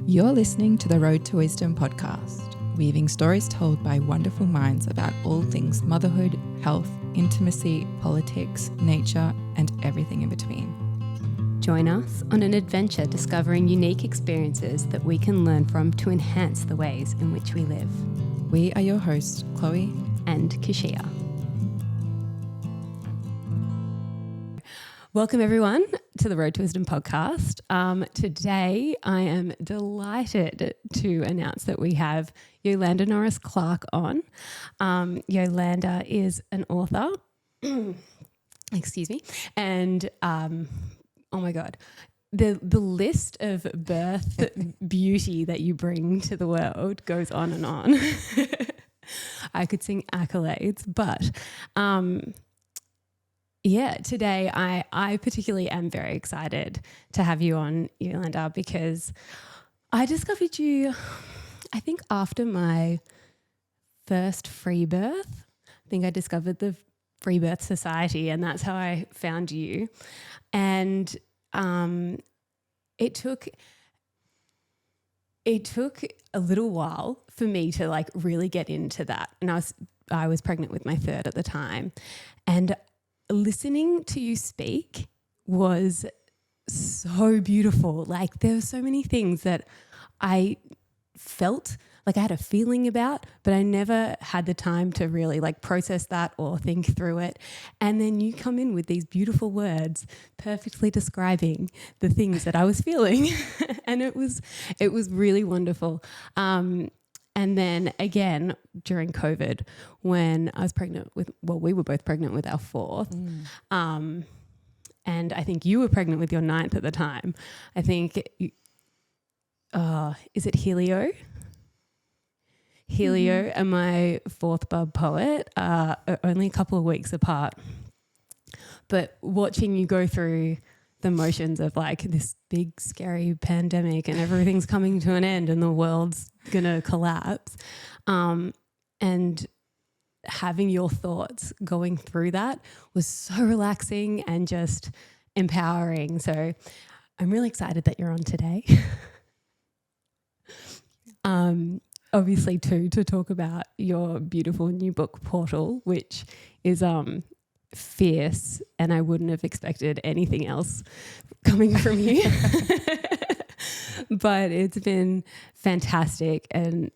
You're listening to the Road to Wisdom podcast, weaving stories told by wonderful minds about all things motherhood, health, intimacy, politics, nature, and everything in between. Join us on an adventure discovering unique experiences that we can learn from to enhance the ways in which we live. We are your hosts, Chloe and Kashia. Welcome everyone to the Road to Wisdom podcast. Today I am delighted to announce that we have Yolande Norris-Clark on. Yolande is an author, excuse me, and oh my God, the list of birth beauty that you bring to the world goes on and on. I could sing accolades, but today I particularly am very excited to have you on, Yolande, because I discovered you, I think after my first free birth. I think I discovered the Free Birth Society, and that's how I found you. And it took a little while for me to like really get into that. And I was pregnant with my third at the time, and listening to you speak was so beautiful. Like there were so many things that I felt like I had a feeling about, but I never had the time to really like process that or think through it. And then you come in with these beautiful words perfectly describing the things that I was feeling. And it was really wonderful. And then again, during COVID, when I was pregnant we were both pregnant with our fourth. And I think you were pregnant with your ninth at the time. I think, is it Helio? Helio and my fourth bub poet are only a couple of weeks apart. But watching you go through the motions of like this big scary pandemic and everything's coming to an end and the world's gonna collapse, and having your thoughts going through that was so relaxing and just empowering. So I'm really excited that you're on today. Obviously too, to talk about your beautiful new book, Portal, which is fierce, and I wouldn't have expected anything else coming from you. But it's been fantastic and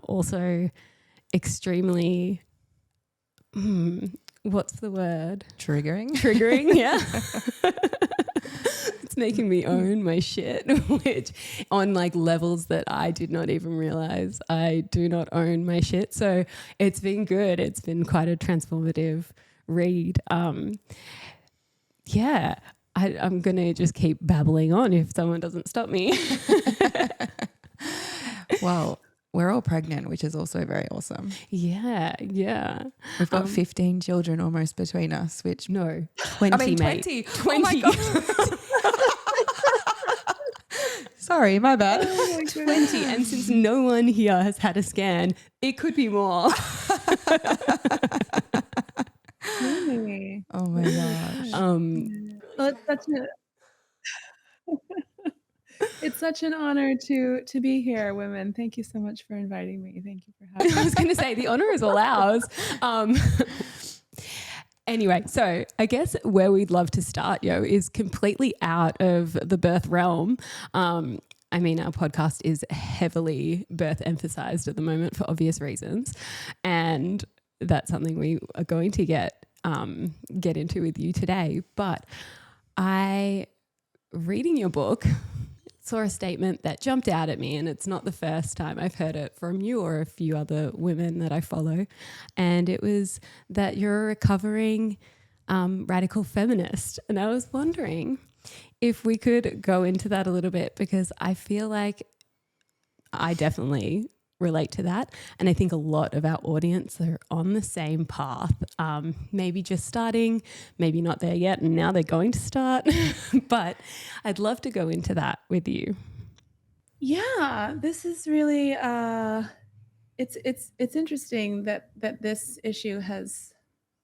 also extremely what's the word? Triggering, yeah. It's making me own my shit, which on like levels that I did not even realize I do not own my shit. So it's been good. It's been quite a transformative read. I'm going to just keep babbling on if someone doesn't stop me. Well, we're all pregnant, which is also very awesome. Yeah. We've got 15 children almost between us, which... No, 20, mate. 20. 20. Oh my God. Sorry, my bad. Oh my 20. And since no one here has had a scan, it could be more. Really? Oh my gosh. Well, it's such an honor to be here, women. Thank you so much for inviting me. Thank you for having me. I was going to say the honor is all ours. Anyway, so I guess where we'd love to start, is completely out of the birth realm. I mean, our podcast is heavily birth emphasized at the moment for obvious reasons. And that's something we are going to get into with you today. But reading your book, saw a statement that jumped out at me, and it's not the first time I've heard it from you or a few other women that I follow. And it was that you're a recovering radical feminist. And I was wondering if we could go into that a little bit, because I feel like I definitely relate to that. And I think a lot of our audience are on the same path, maybe just starting, maybe not there yet, and now they're going to start. But I'd love to go into that with you. Yeah, this is really it's interesting that this issue has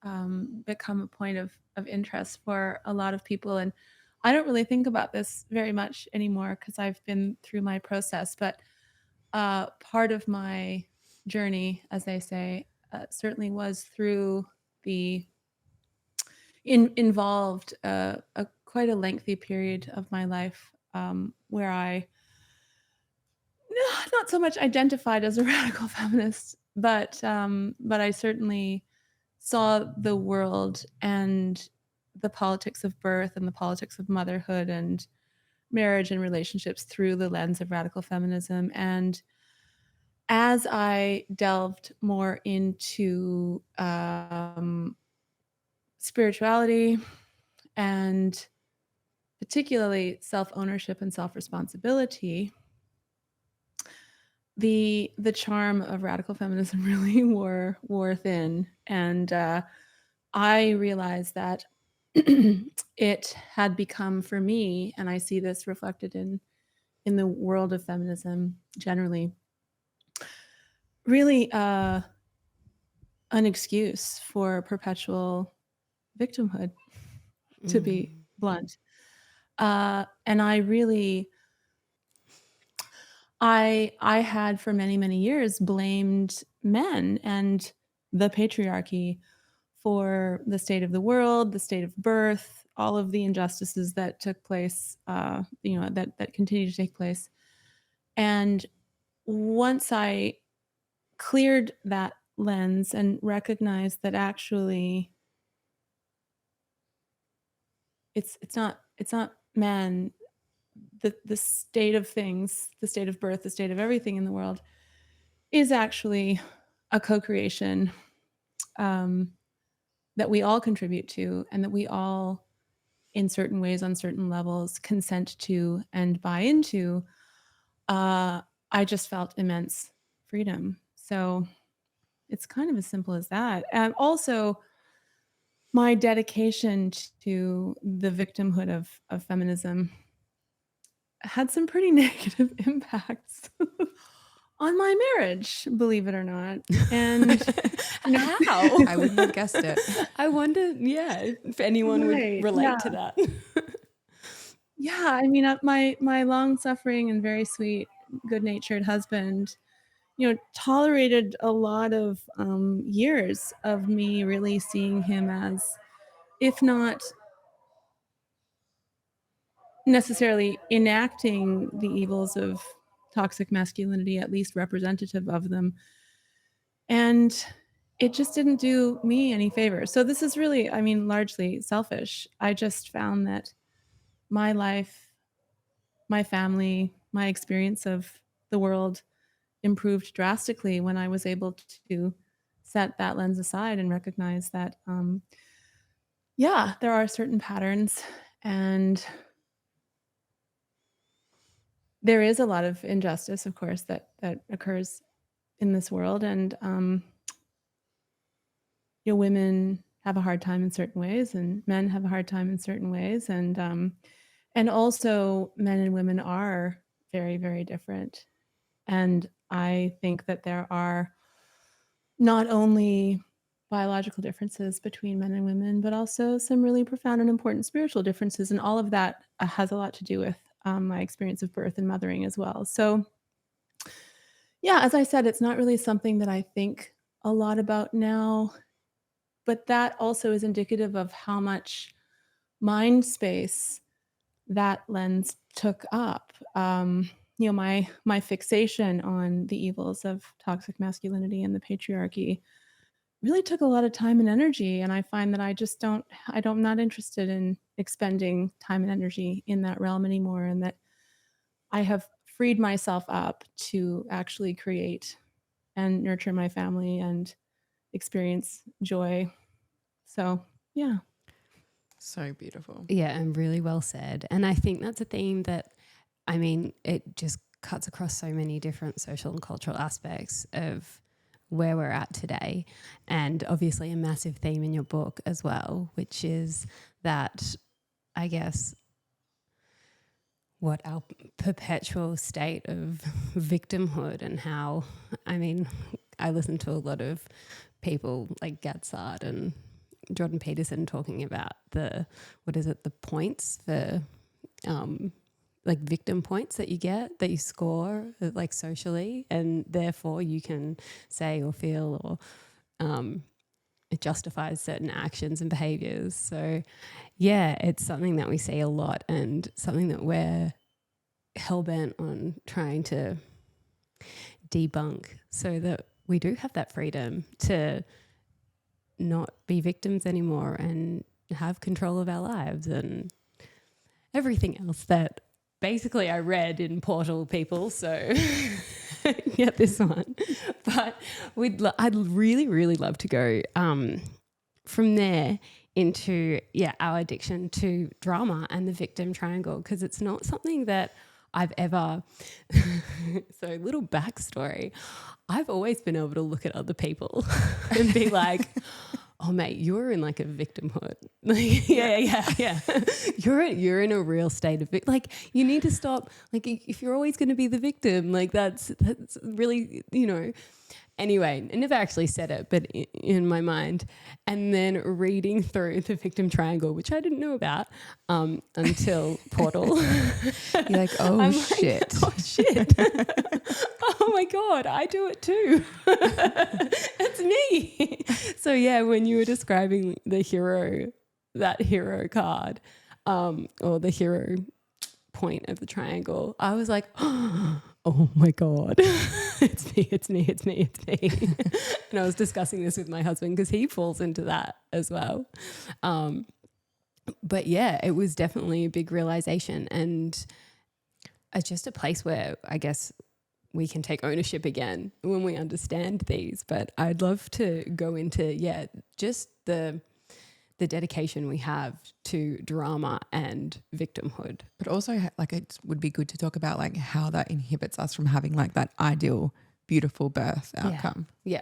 become a point of interest for a lot of people. And I don't really think about this very much anymore because I've been through my process. But part of my journey, as they say, certainly was through the involved quite a lengthy period of my life where I not so much identified as a radical feminist, but I certainly saw the world and the politics of birth and the politics of motherhood and marriage and relationships through the lens of radical feminism. And as I delved more into spirituality and particularly self-ownership and self-responsibility, the charm of radical feminism really wore thin. And I realized that it had become for me, and I see this reflected in the world of feminism generally, really an excuse for perpetual victimhood, to be blunt. And I really, I had for many, many years blamed men and the patriarchy for the state of the world, the state of birth, all of the injustices that took place, that continue to take place. And once I cleared that lens and recognized that actually it's not man, the state of things, the state of birth, the state of everything in the world is actually a co-creation that we all contribute to, and that we all, in certain ways, on certain levels, consent to and buy into. I just felt immense freedom. So it's kind of as simple as that. And also, my dedication to the victimhood of feminism had some pretty negative impacts on my marriage, believe it or not. And how? I wouldn't have guessed it. I wonder, if anyone would relate to that. Yeah, I mean, my long-suffering and very sweet, good-natured husband, tolerated a lot of years of me really seeing him as, if not necessarily enacting the evils of toxic masculinity, at least representative of them. And it just didn't do me any favor. So this is really, I mean, largely selfish. I just found that my life, my family, my experience of the world improved drastically when I was able to set that lens aside and recognize that, there are certain patterns, and there is a lot of injustice, of course, that occurs in this world. And women have a hard time in certain ways, and men have a hard time in certain ways, and also men and women are very, very different. And I think that there are not only biological differences between men and women, but also some really profound and important spiritual differences. And all of that has a lot to do with my experience of birth and mothering as well. So, as I said, it's not really something that I think a lot about now, but that also is indicative of how much mind space that lens took up. My fixation on the evils of toxic masculinity and the patriarchy really took a lot of time and energy. And I find that I'm not interested in expending time and energy in that realm anymore. And that I have freed myself up to actually create and nurture my family and experience joy. So, yeah. So beautiful. Yeah, and really well said. And I think that's a theme that, I mean, it just cuts across so many different social and cultural aspects of where we're at today. And obviously a massive theme in your book as well, which is that, I guess, what our perpetual state of victimhood, and how, I mean, I listen to a lot of people like Gatsard and Jordan Peterson talking about the points for like victim points that you score like socially, and therefore you can say or feel or it justifies certain actions and behaviors. So yeah, it's something that we see a lot and something that we're hell-bent on trying to debunk so that we do have that freedom to not be victims anymore and have control of our lives and everything else that basically I read in Portal, people. So get this one. But I'd really, really love to go from there into our addiction to drama and the victim triangle, because it's not something that I've ever so little backstory. I've always been able to look at other people and be like, oh mate, you're in like a victimhood. Like, yeah. You're in a real state of like, you need to stop. Like, if you're always going to be the victim, like that's really, Anyway, I never actually said it, but in my mind. And then reading through the victim triangle, which I didn't know about until Portal. You're like, oh shit. Like, oh shit. Oh my God, I do it too. It's me. So yeah, when you were describing that hero card or the hero point of the triangle, I was like, oh my God, it's me. And I was discussing this with my husband because he falls into that as well. But yeah, it was definitely a big realization, and it's just a place where I guess we can take ownership again when we understand these. But I'd love to go into, just the dedication we have to drama and victimhood. But also like it would be good to talk about like how that inhibits us from having like that ideal, beautiful birth outcome. Yeah.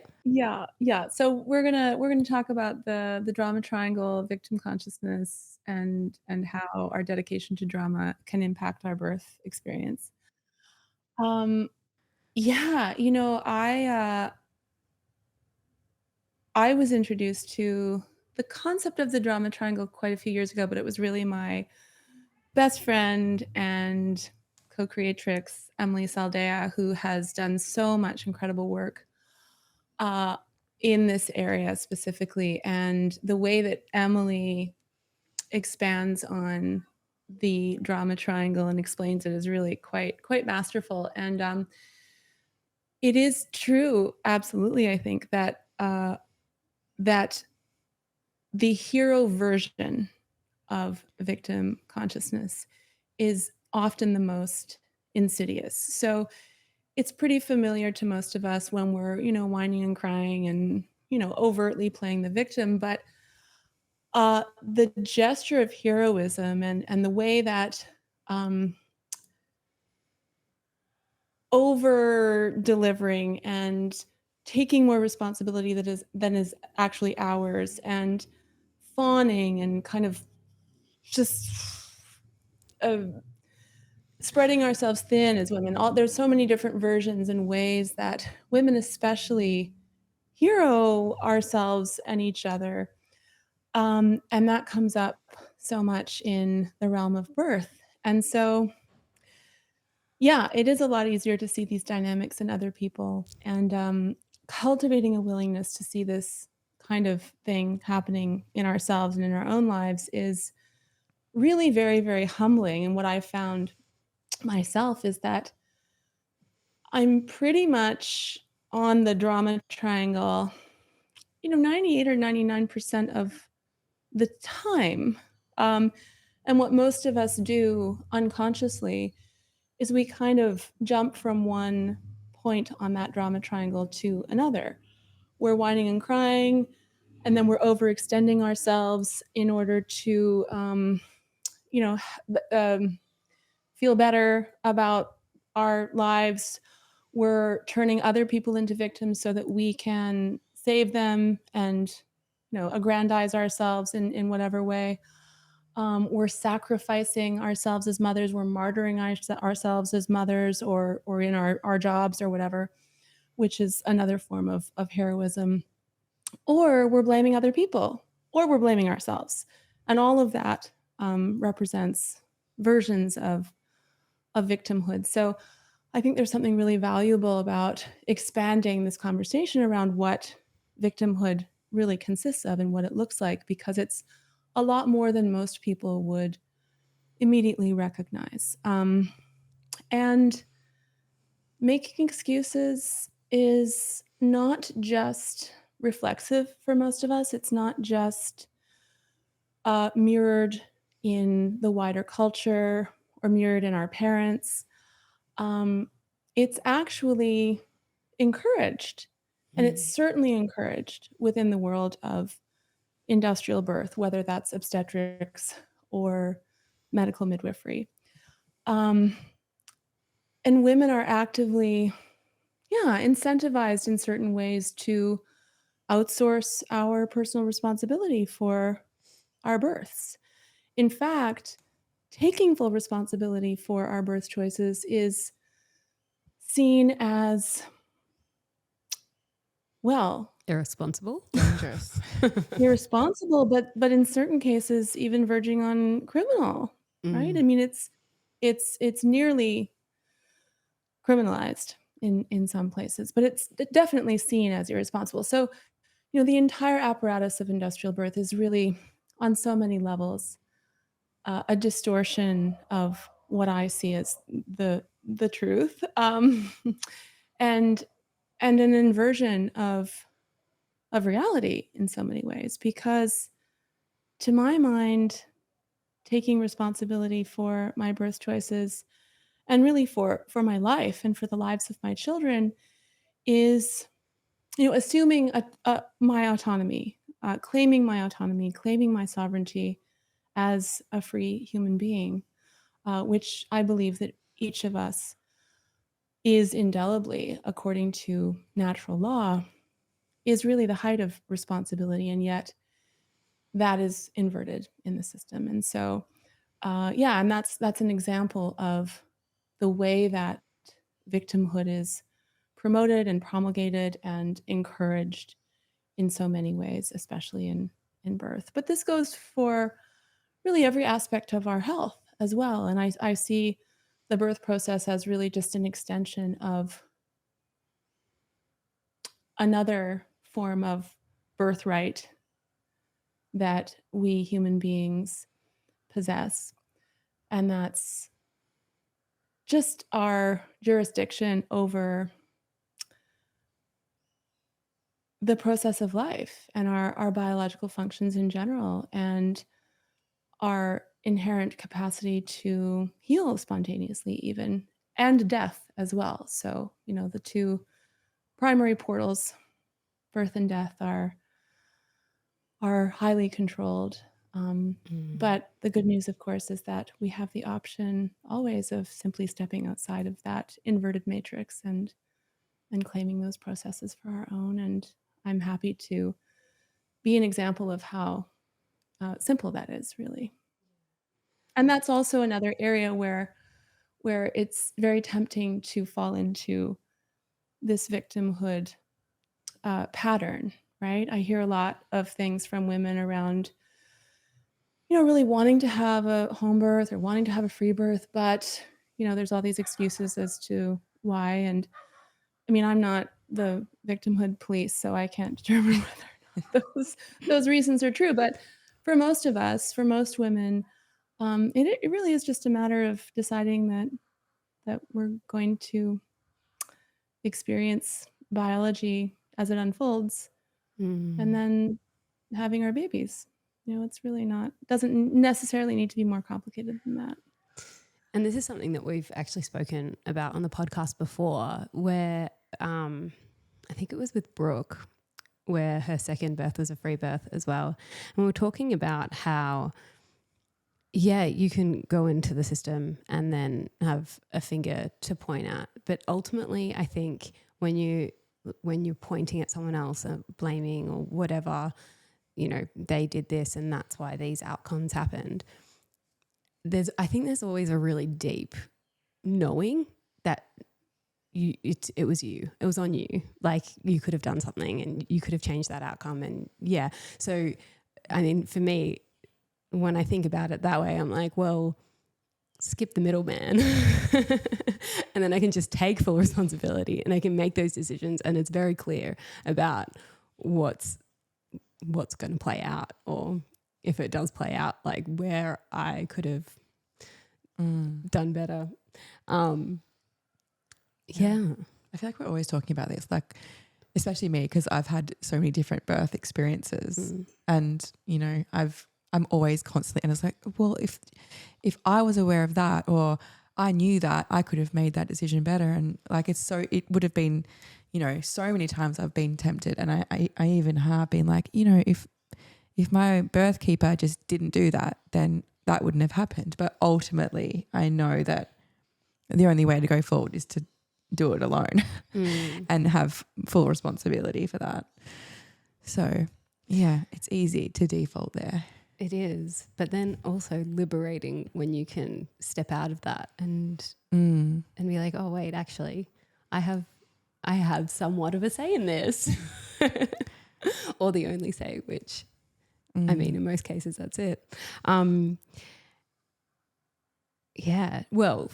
So we're gonna talk about the drama triangle, victim consciousness, and how our dedication to drama can impact our birth experience. I was introduced to the concept of the drama triangle quite a few years ago, but it was really my best friend and co-creatrix, Emily Saldea, who has done so much incredible work in this area specifically. And the way that Emily expands on the drama triangle and explains it is really quite masterful. And it is true, absolutely, I think, that that the hero version of victim consciousness is often the most insidious. So it's pretty familiar to most of us when we're, whining and crying and, overtly playing the victim. But the gesture of heroism and the way that over delivering and taking more responsibility than is actually ours, and fawning and kind of just spreading ourselves thin as women. There's so many different versions and ways that women especially hero ourselves and each other. And that comes up so much in the realm of birth. And so, it is a lot easier to see these dynamics in other people, and cultivating a willingness to see this kind of thing happening in ourselves and in our own lives is really very, very humbling. And what I've found myself is that I'm pretty much on the drama triangle, 98 or 99% of the time. And what most of us do unconsciously is we kind of jump from one point on that drama triangle to another. We're whining and crying, and then we're overextending ourselves in order to, feel better about our lives. We're turning other people into victims so that we can save them and, aggrandize ourselves in whatever way. We're sacrificing ourselves as mothers. We're martyring ourselves as mothers or in our jobs or whatever, which is another form of heroism. Or we're blaming other people, or we're blaming ourselves. And all of that represents versions of victimhood. So I think there's something really valuable about expanding this conversation around what victimhood really consists of and what it looks like, because it's a lot more than most people would immediately recognize. And making excuses is not just reflexive for most of us. It's not just mirrored in the wider culture or mirrored in our parents. It's actually encouraged, and it's certainly encouraged within the world of industrial birth, whether that's obstetrics or medical midwifery. And women are actively, incentivized in certain ways to outsource our personal responsibility for our births. In fact, taking full responsibility for our birth choices is seen as, well, Irresponsible. Dangerous. irresponsible, but in certain cases even verging on criminal, right? I mean, it's nearly criminalized in some places, but it's definitely seen as irresponsible. So, the entire apparatus of industrial birth is really, on so many levels, a distortion of what I see as the truth, and an inversion of reality in so many ways. Because to my mind, taking responsibility for my birth choices and really for my life and for the lives of my children is, assuming my autonomy, claiming my autonomy, claiming my sovereignty as a free human being, which I believe that each of us is indelibly, according to natural law, is really the height of responsibility. And yet that is inverted in the system. And so, and that's an example of the way that victimhood is promoted and promulgated and encouraged in so many ways, especially in birth. But this goes for really every aspect of our health as well. And I see the birth process as really just an extension of another form of birthright that we human beings possess. And that's just our jurisdiction over the process of life and our biological functions in general, and our inherent capacity to heal spontaneously even, and death as well. So, the two primary portals, birth and death, are highly controlled. But the good news, of course, is that we have the option always of simply stepping outside of that inverted matrix and claiming those processes for our own. And I'm happy to be an example of how simple that is, really. And that's also another area where it's very tempting to fall into this victimhood pattern, right? I hear a lot of things from women around, really wanting to have a home birth or wanting to have a free birth, but, there's all these excuses as to why. And I mean, I'm not the victimhood police, so I can't determine whether or not those reasons are true. But for most of us, for most women, it really is just a matter of deciding that we're going to experience biology as it unfolds, and then having our babies. It's really doesn't necessarily need to be more complicated than that. And this is something that we've actually spoken about on the podcast before, where I think it was with Brooke, where her second birth was a free birth as well. And we were talking about how, you can go into the system and then have a finger to point at. But ultimately, I think when you're pointing at someone else and blaming or whatever, they did this and that's why these outcomes happened. I think there's always a really deep knowing that it was you. It was on you. Like, you could have done something and you could have changed that outcome. And so, I mean, for me, when I think about it that way, I'm like, well, skip the middleman and then I can just take full responsibility and I can make those decisions, and it's very clear about what's going to play out, or if it does play out, like where I could have done better. Yeah. I feel like we're always talking about this, like especially me, because I've had so many different birth experiences and, you know, I'm always constantly, and it's like, well, if I was aware of that, or I knew that, I could have made that decision better. And like, it would have been, you know, so many times I've been tempted, and I even have been like, you know, if my birth keeper just didn't do that, then that wouldn't have happened. But ultimately I know that the only way to go forward is to do it alone and have full responsibility for that. So yeah, it's easy to default there. It is, but then also liberating when you can step out of that and be like, oh wait, actually, I have somewhat of a say in this, or the only say, which I mean, in most cases, that's it. Yeah. Well,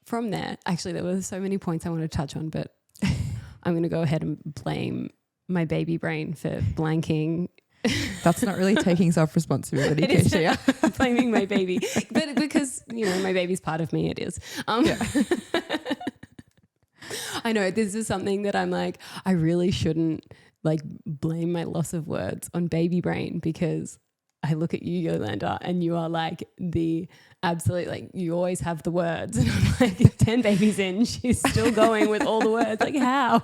from there, actually, there were so many points I want to touch on, but I'm going to go ahead and blame my baby brain for blanking. That's not really taking self-responsibility, Keisha. Blaming my baby. But because, you know, my baby's part of me, it is. I know this is something that I'm like, I really shouldn't like blame my loss of words on baby brain, because I look at you, Yolanda, and you are like the absolute, like you always have the words. And I'm like 10 babies in, she's still going with all the words. Like how?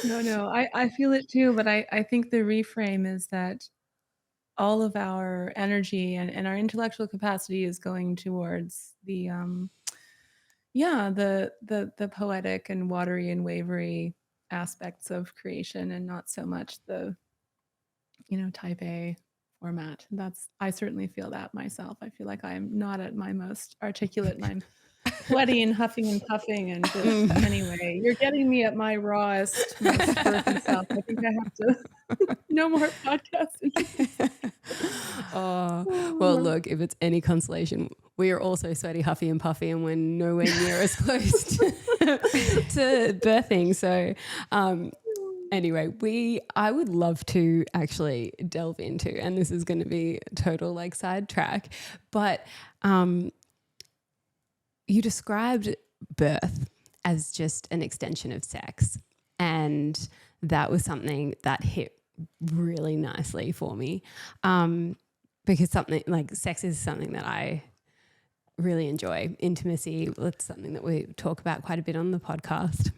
No, I feel it too, but I think the reframe is that all of our energy and our intellectual capacity is going towards the poetic and watery and wavery aspects of creation, and not so much the, you know, type A format. I certainly feel that myself. I feel like I'm not at my most articulate, and I'm sweaty and huffing and puffing, and just anyway, you're getting me at my rawest, most birthy self. I think I have to no more podcasting. Well, look, if it's any consolation, we are also sweaty, huffy and puffy, and we're nowhere near as close to birthing. So anyway, I would love to actually delve into, and this is going to be a total like sidetrack, but you described birth as just an extension of sex, and that was something that hit really nicely for me, because something like sex is something that I really enjoy. Intimacy, that's something that we talk about quite a bit on the podcast.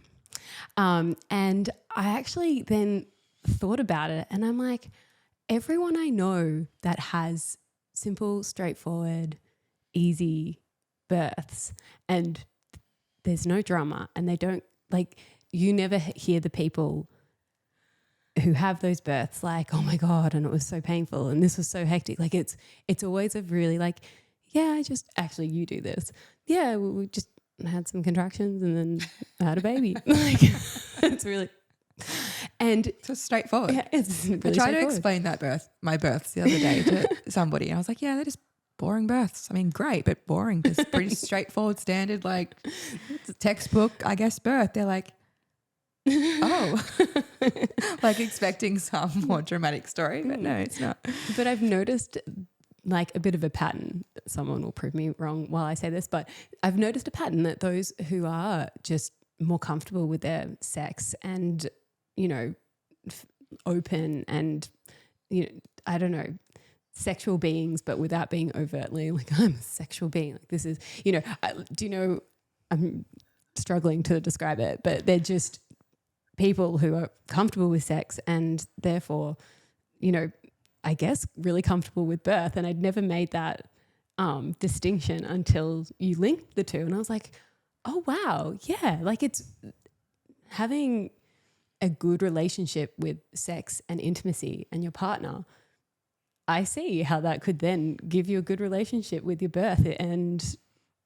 And I actually then thought about it, and I'm like, everyone I know that has simple, straightforward, easy births, and there's no drama, and they don't, like, you never hear the people who have those births like, oh my God, and it was so painful and this was so hectic. Like it's always a really like, yeah, I just actually, you do this. Yeah, we just had some contractions and then I had a baby. Like it's really, and it's just straightforward. Yeah, it's really I tried to explain my births the other day to somebody, and I was like, yeah, they're just boring births. I mean, great, but boring. Just pretty straightforward, standard, like textbook, I guess, birth. They're like, oh, like expecting some more dramatic story, but no, it's not. But I've noticed like a bit of a pattern. Someone will prove me wrong while I say this, but I've noticed a pattern that those who are just more comfortable with their sex and, you know, open and, you know, I don't know, sexual beings, but without being overtly like, I'm a sexual being. Like this is, you know, do you know, I'm struggling to describe it, but they're just people who are comfortable with sex and therefore, you know, I guess really comfortable with birth. And I'd never made that distinction until you linked the two. And I was like, oh, wow. Yeah. Like it's having a good relationship with sex and intimacy and your partner. I see how that could then give you a good relationship with your birth and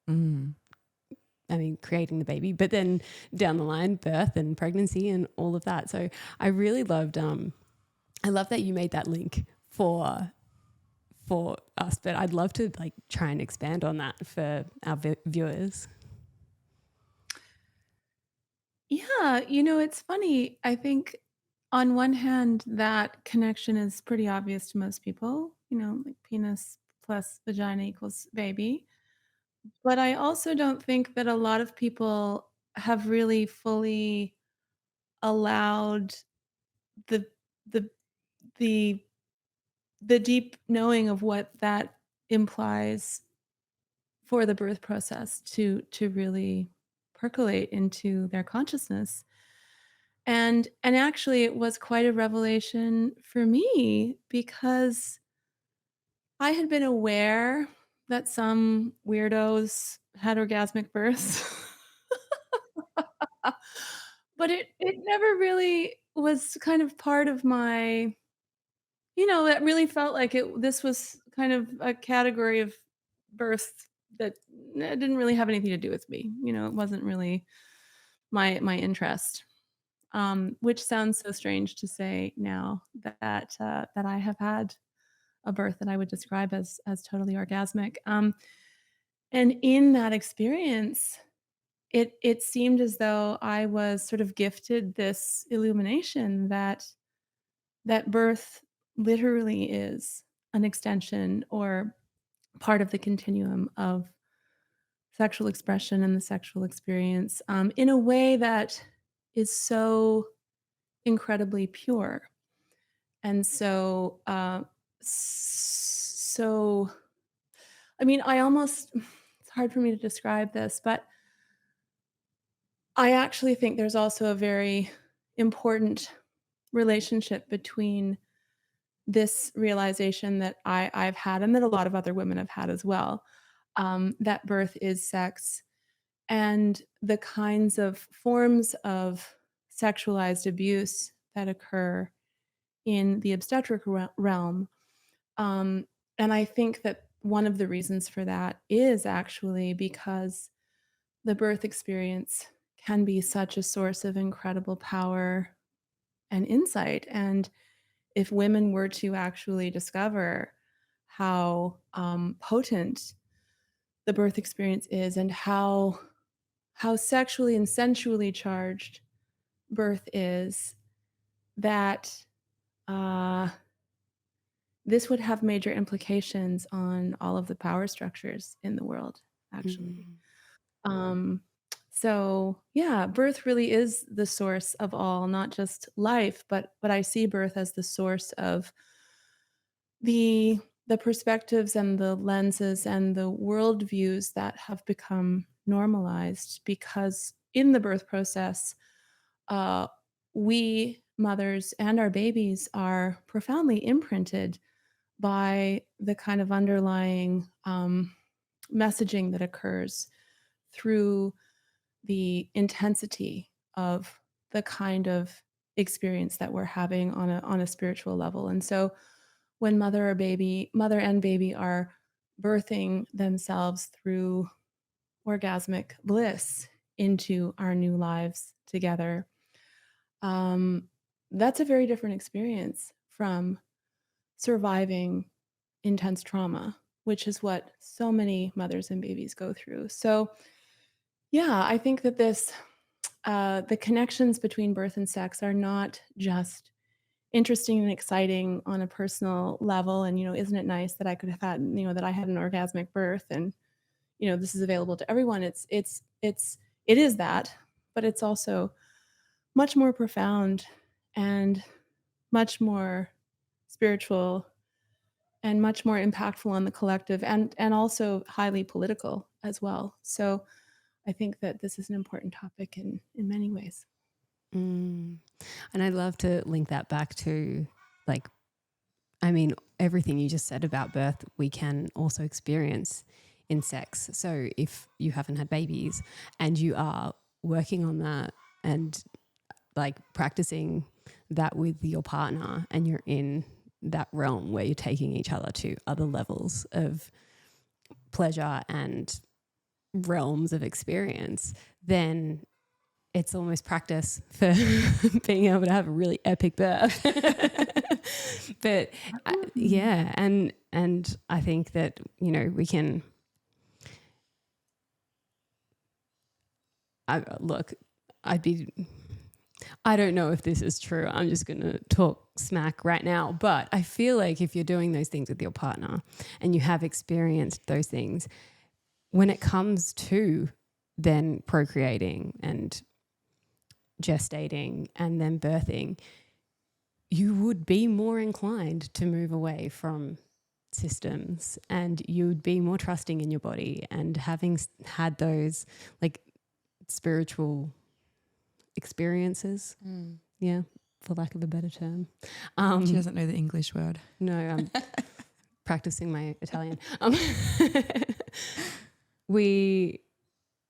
I mean, creating the baby, but then down the line, birth and pregnancy and all of that. So I really loved, I love that you made that link for for us, but I'd love to like try and expand on that for our viewers. Yeah, it's funny. I think on one hand, that connection is pretty obvious to most people, like penis plus vagina equals baby. But I also don't think that a lot of people have really fully allowed the the the the deep knowing of what that implies for the birth process to really percolate into their consciousness. And actually it was quite a revelation for me because I had been aware that some weirdos had orgasmic births. But it never really was kind of part of my, it really felt like this was kind of a category of birth that didn't really have anything to do with me. It wasn't really my interest. Which sounds so strange to say now that I have had a birth that I would describe as totally orgasmic. And in that experience, it seemed as though I was sort of gifted this illumination that birth literally is an extension or part of the continuum of sexual expression and the sexual experience, in a way that is so incredibly pure. And so, I mean, it's hard for me to describe this, but I actually think there's also a very important relationship between this realization that I've had and that a lot of other women have had as well, that birth is sex, and the kinds of forms of sexualized abuse that occur in the obstetric realm. And I think that one of the reasons for that is actually because the birth experience can be such a source of incredible power and insight. And if women were to actually discover how potent the birth experience is and how sexually and sensually charged birth is, that this would have major implications on all of the power structures in the world, actually. So yeah, birth really is the source of all, not just life, but I see birth as the source of the perspectives and the lenses and the worldviews that have become normalized, because in the birth process, we mothers and our babies are profoundly imprinted by the kind of underlying messaging that occurs through the intensity of the kind of experience that we're having on a spiritual level. And so when mother and baby are birthing themselves through orgasmic bliss into our new lives together, that's a very different experience from surviving intense trauma, which is what so many mothers and babies go through. So yeah, I think that the connections between birth and sex are not just interesting and exciting on a personal level. And, isn't it nice that I could have had, that I had an orgasmic birth and, this is available to everyone. It is that, but it's also much more profound and much more spiritual and much more impactful on the collective, and also highly political as well. So I think that this is an important topic in many ways. And I'd love to link that back to, like, I mean, everything you just said about birth, we can also experience in sex. So if you haven't had babies and you are working on that and like practicing that with your partner, and you're in that realm where you're taking each other to other levels of pleasure and realms of experience, then it's almost practice for being able to have a really epic birth. But yeah, and I think that, you know, we can I don't know if this is true. I'm just going to talk smack right now. But I feel like if you're doing those things with your partner and you have experienced those things, when it comes to then procreating and gestating and then birthing, you would be more inclined to move away from systems, and you would be more trusting in your body, and having had those like spiritual experiences. Yeah, for lack of a better term. She doesn't know the English word. No, I'm practicing my Italian. We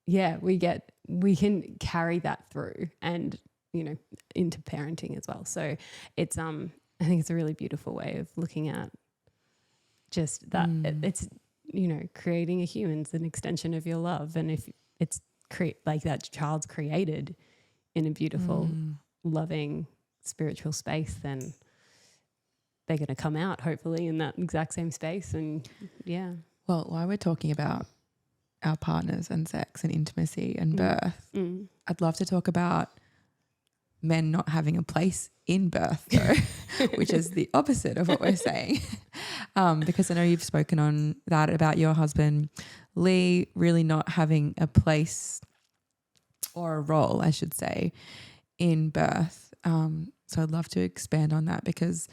can carry that through, and, you know, into parenting as well. So it's I think it's a really beautiful way of looking at just that. It's, you know, creating a human's an extension of your love, and if it's like that child's created in a beautiful, loving, spiritual space, then they're going to come out hopefully in that exact same space. And yeah. Well, while we're talking about our partners and sex and intimacy and birth, I'd love to talk about men not having a place in birth, though, which is the opposite of what we're saying. Because I know you've spoken on that about your husband, Lee, really not having a place or a role, I should say, in birth. So I'd love to expand on that, because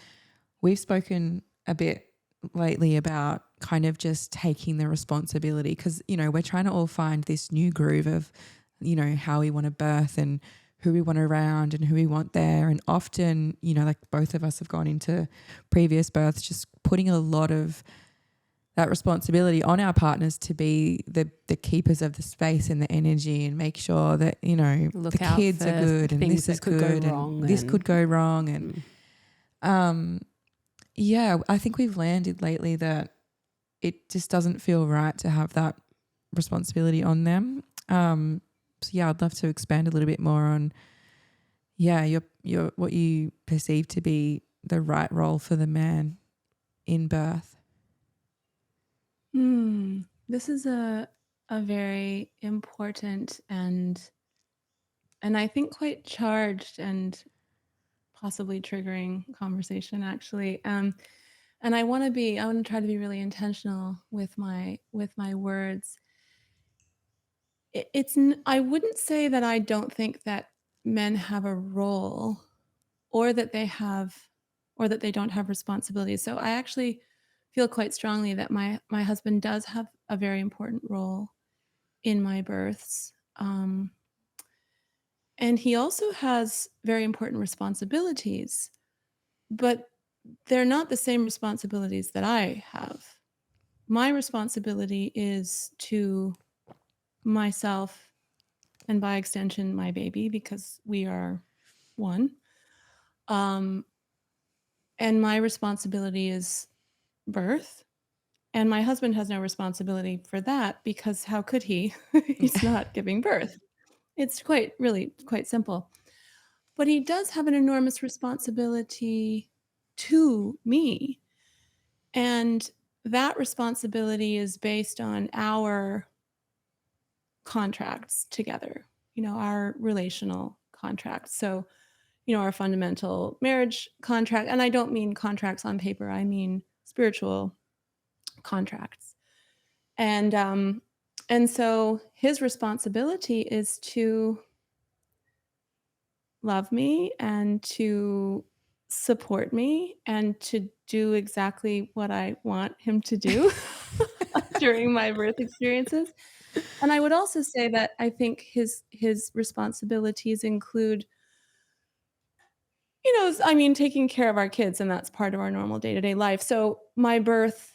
we've spoken a bit lately about kind of just taking the responsibility, because, you know, we're trying to all find this new groove of, you know, how we want to birth and who we want around and who we want there. And often, you know, like both of us have gone into previous births just putting a lot of that responsibility on our partners to be the keepers of the space and the energy, and make sure that, you know, Look the kids are good and this is good and this could go wrong. And yeah, I think we've landed lately that it just doesn't feel right to have that responsibility on them. So yeah, I'd love to expand a little bit more on, yeah, your what you perceive to be the right role for the man in birth. This is a very important and I think quite charged and possibly triggering conversation, actually. And I want to try to be really intentional with my words. I wouldn't say that I don't think that men have a role, or that they don't have responsibilities. So I actually feel quite strongly that my husband does have a very important role in my births. And he also has very important responsibilities, but they're not the same responsibilities that I have. My responsibility is to myself, and by extension, my baby, because we are one. And my responsibility is birth. And my husband has no responsibility for that, because how could he? He's not giving birth. It's really quite simple. But he does have an enormous responsibility to me. And that responsibility is based on our contracts together, you know, our relational contracts. So, you know, our fundamental marriage contract, and I don't mean contracts on paper, I mean spiritual contracts. And so his responsibility is to love me and to support me and to do exactly what I want him to do during my birth experiences. And I would also say that I think his responsibilities include, you know, I mean, taking care of our kids, and that's part of our normal day-to-day life. So my births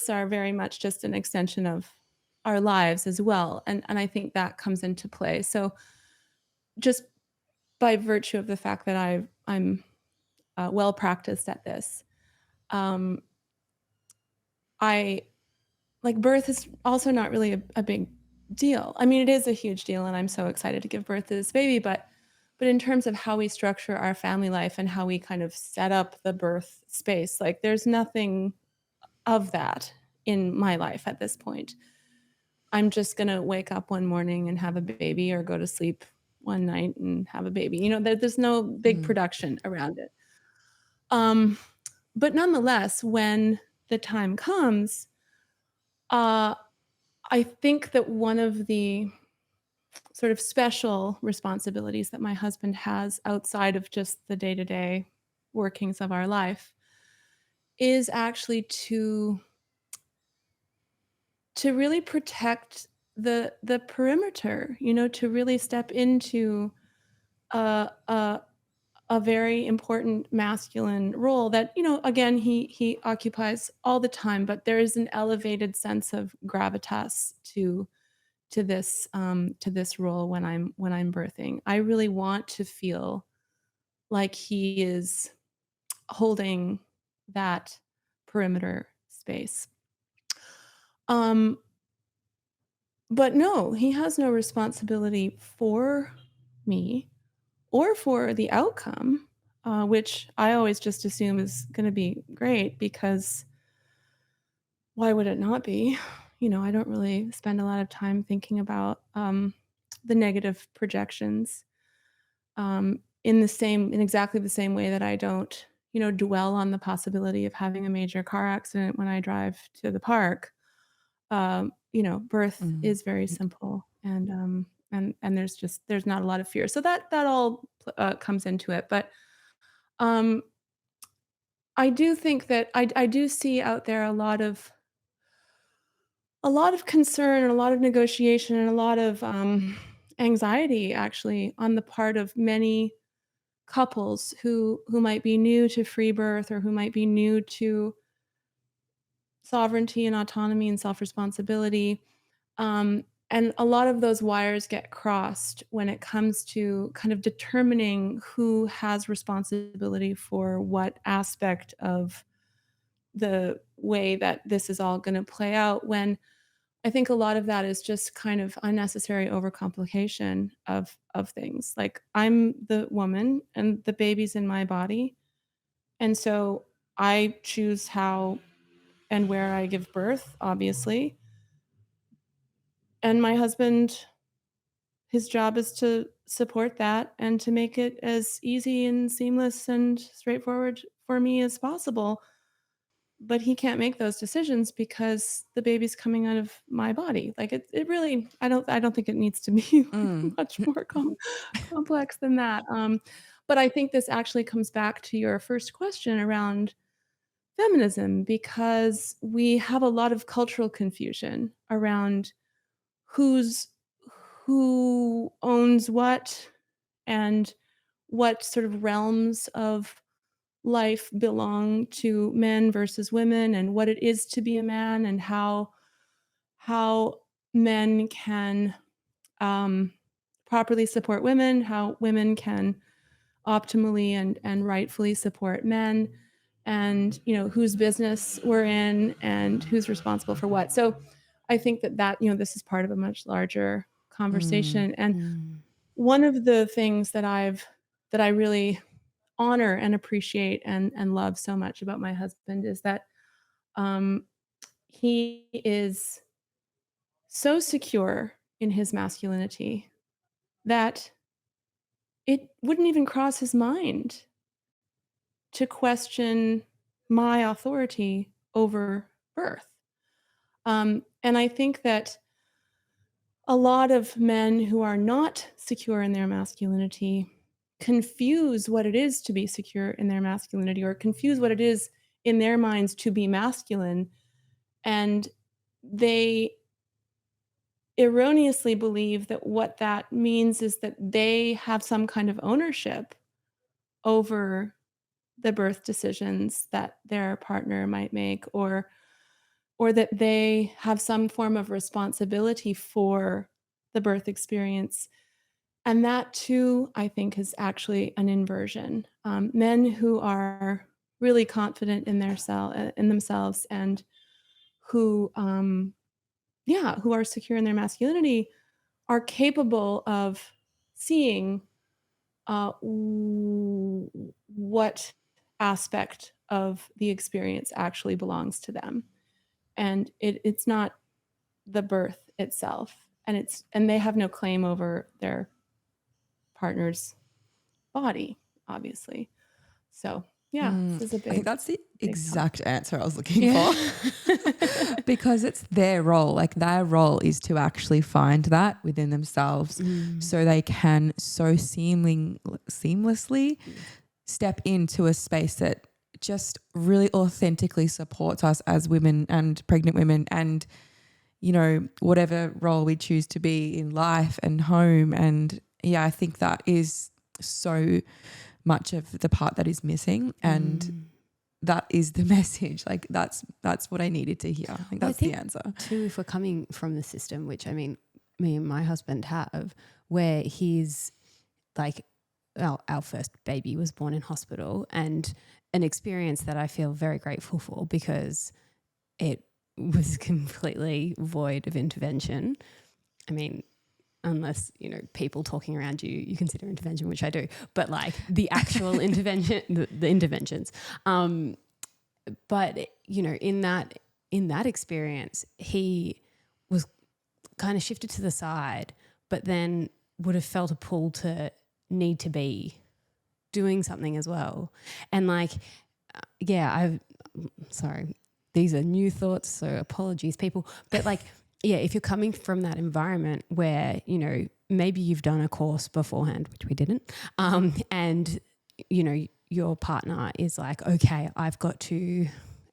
are very much just an extension of our lives as well. And I think that comes into play. So just by virtue of the fact that I'm well practiced at this, I like birth is also not really a big deal. I mean, it is a huge deal, and I'm so excited to give birth to this baby, but in terms of how we structure our family life and how we kind of set up the birth space, like there's nothing of that in my life at this point. I'm just going to wake up one morning and have a baby, or go to sleep one night and have a baby. You know, there's no big production around it. But nonetheless, when the time comes, I think that one of the sort of special responsibilities that my husband has outside of just the day-to-day workings of our life is actually to really protect the perimeter, you know, to really step into a very important masculine role that, you know, again, he occupies all the time, but there is an elevated sense of gravitas to this role when I'm birthing. I really want to feel like he is holding that perimeter space. But no, he has no responsibility for me or for the outcome, which I always just assume is going to be great, because why would it not be? You know, I don't really spend a lot of time thinking about the negative projections, in exactly the same way that I don't, you know, dwell on the possibility of having a major car accident when I drive to the park. You know, birth is very simple, and there's not a lot of fear. So that all comes into it. But um, I do think that I do see out there a lot of concern and a lot of negotiation and a lot of anxiety, actually, on the part of many couples who might be new to free birth, or who might be new to sovereignty and autonomy and self-responsibility. And a lot of those wires get crossed when it comes to kind of determining who has responsibility for what aspect of the way that this is all going to play out, when I think a lot of that is just kind of unnecessary overcomplication of things. Like, I'm the woman and the baby's in my body, and so I choose how and where I give birth, obviously. And my husband, his job is to support that and to make it as easy and seamless and straightforward for me as possible. But he can't make those decisions because the baby's coming out of my body. Like, it really, I don't think it needs to be much more complex than that. But I think this actually comes back to your first question around feminism, because we have a lot of cultural confusion around who owns what, and what sort of realms of life belong to men versus women, and what it is to be a man, and how men can properly support women, how women can optimally and rightfully support men, and, you know, whose business we're in and who's responsible for what. So I think that, you know, this is part of a much larger conversation. And one of the things that I really honor and appreciate and love so much about my husband is that he is so secure in his masculinity that it wouldn't even cross his mind to question my authority over birth. And I think that a lot of men who are not secure in their masculinity confuse what it is to be secure in their masculinity, or confuse what it is in their minds to be masculine. And they erroneously believe that what that means is that they have some kind of ownership over the birth decisions that their partner might make, or that they have some form of responsibility for the birth experience. And that too, I think, is actually an inversion. Men who are really confident in themselves, and who who are secure in their masculinity are capable of seeing what aspect of the experience actually belongs to them. And it's not the birth itself. And they have no claim over their partner's body, obviously. So this is a big, I think that's the big exact answer I was looking for. Because it's their role. Like their role is to actually find that within themselves so they can so seamlessly step into a space that just really authentically supports us as women and pregnant women and, you know, whatever role we choose to be in life and home. And yeah, I think that is so much of the part that is missing, and that is the message. Like that's what I needed to hear. I think that's the answer too. If we're coming from the system, which I mean, me and my husband have, where he's like, our first baby was born in hospital, and an experience that I feel very grateful for because it was completely void of intervention. I mean, unless, you know, people talking around you consider intervention, which I do, but like the actual intervention, the interventions. But, you know, in that experience, he was kind of shifted to the side, but then would have felt a pull to need to be doing something as well. And like, sorry, these are new thoughts, so apologies, people. But like, yeah, if you're coming from that environment where, you know, maybe you've done a course beforehand, which we didn't, and, you know, your partner is like, okay, I've got to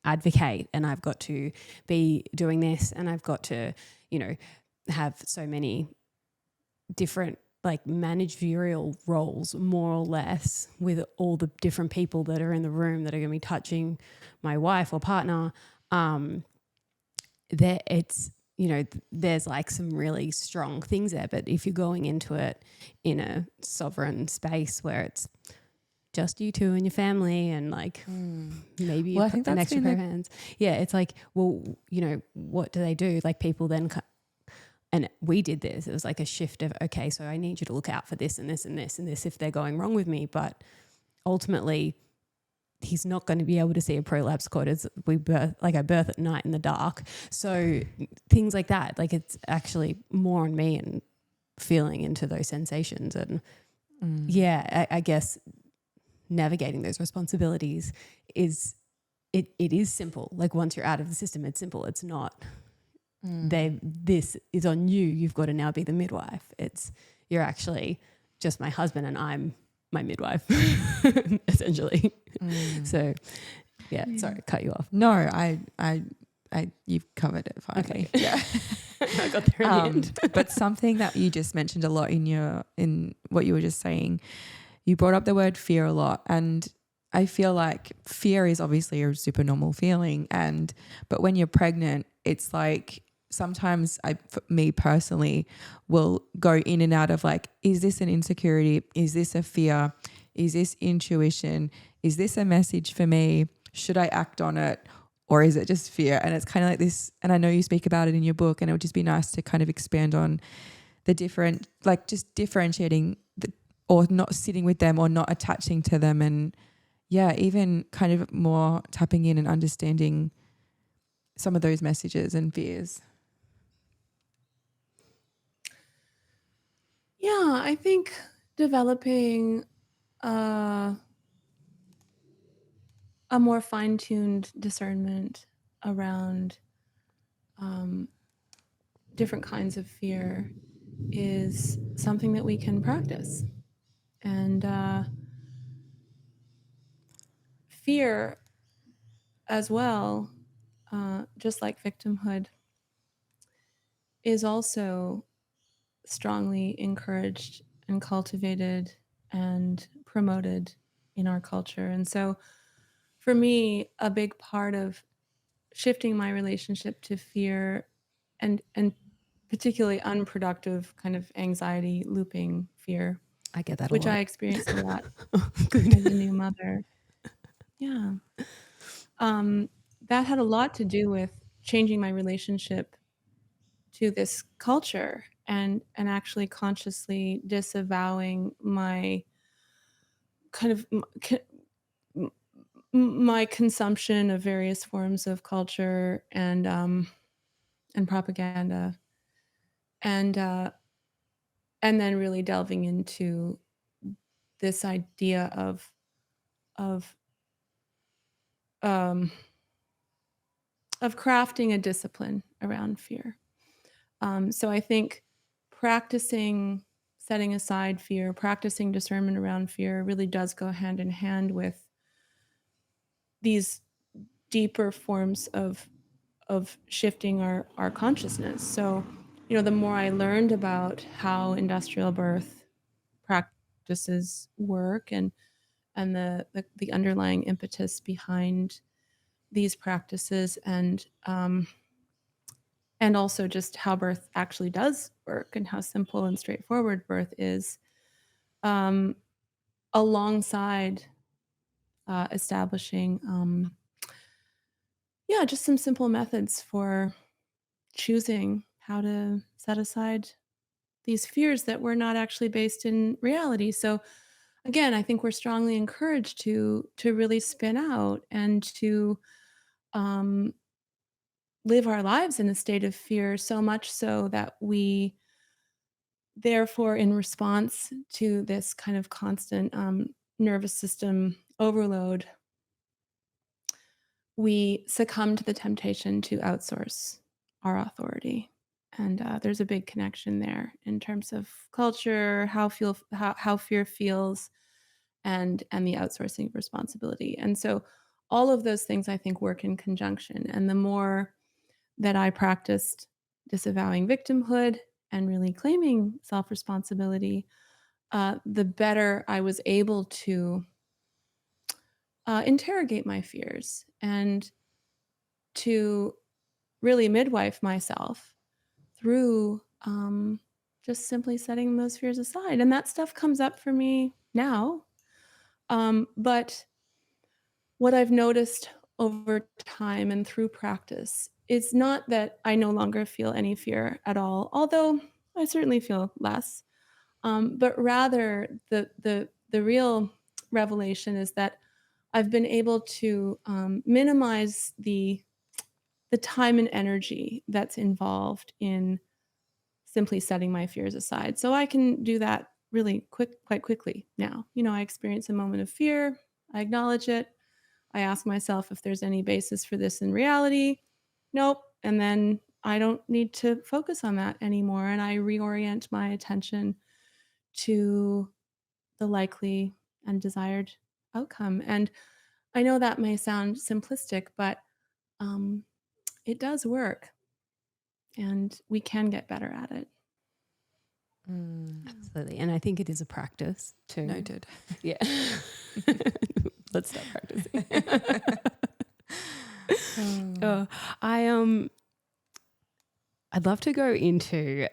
advocate and I've got to be doing this and I've got to, you know, have so many different like managerial roles, more or less, with all the different people that are in the room that are going to be touching my wife or partner. There, it's, you know, there's like some really strong things there. But if you're going into it in a sovereign space where it's just you two and your family and like maybe I think an that's extra pair of hands. Yeah, it's like, well, you know, what do they do? Like people then and we did this. It was like a shift of, okay, so I need you to look out for this and this and this and this if they're going wrong with me. But ultimately, he's not going to be able to see a prolapse cord as I birth at night in the dark. So things like that, like it's actually more on me and feeling into those sensations. And I guess navigating those responsibilities is simple. Like once you're out of the system, it's simple. It's not, this is on you. You've got to now be the midwife. You're actually just my husband and I'm my midwife, essentially. So, yeah, sorry, cut you off. No, I you've covered it finally. Okay. Yeah. I got there in the end. But something that you just mentioned a lot in what you were just saying, you brought up the word fear a lot, and I feel like fear is obviously a super normal feeling, but when you're pregnant, it's like sometimes for me personally, will go in and out of like, is this an insecurity? Is this a fear? Is this intuition? Is this a message for me? Should I act on it? Or is it just fear? And it's kind of like this, and I know you speak about it in your book, and it would just be nice to kind of expand on the different, like just differentiating or not sitting with them or not attaching to them. And yeah, even kind of more tapping in and understanding some of those messages and fears. Yeah, I think developing a more fine-tuned discernment around different kinds of fear is something that we can practice. And fear as well, just like victimhood, is also strongly encouraged and cultivated and promoted in our culture. And so for me, a big part of shifting my relationship to fear and particularly unproductive kind of anxiety looping fear, I get that which a lot. I experienced a lot as a new mother. Yeah. That had a lot to do with changing my relationship to this culture and actually consciously disavowing my kind of my consumption of various forms of culture and propaganda, and then really delving into this idea of crafting a discipline around fear. So I think practicing setting aside fear, practicing discernment around fear really does go hand in hand with these deeper forms of shifting our consciousness. So, the more I learned about how industrial birth practices work and the underlying impetus behind these practices, and also just how birth actually does work and how simple and straightforward birth is, alongside establishing just some simple methods for choosing how to set aside these fears that were not actually based in reality. So again, I think we're strongly encouraged to really spin out and to live our lives in a state of fear, so much so that we therefore, in response to this kind of constant nervous system overload, we succumb to the temptation to outsource our authority. And there's a big connection there in terms of culture, how fear feels, and the outsourcing of responsibility. And so all of those things, I think, work in conjunction. And the more that I practiced disavowing victimhood and really claiming self-responsibility, the better I was able to interrogate my fears and to really midwife myself through just simply setting those fears aside. And that stuff comes up for me now. But what I've noticed over time and through practice is not that I no longer feel any fear at all, although I certainly feel less. But rather, the real revelation is that I've been able to minimize the time and energy that's involved in simply setting my fears aside. So I can do that really quite quickly now. I experience a moment of fear, I acknowledge it, I ask myself if there's any basis for this in reality. Nope. And then I don't need to focus on that anymore. And I reorient my attention to the likely and desired outcome. And I know that may sound simplistic, but it does work. And we can get better at it. Absolutely. And I think it is a practice too. Noted. Yeah. Let's start practicing. I'd love to go into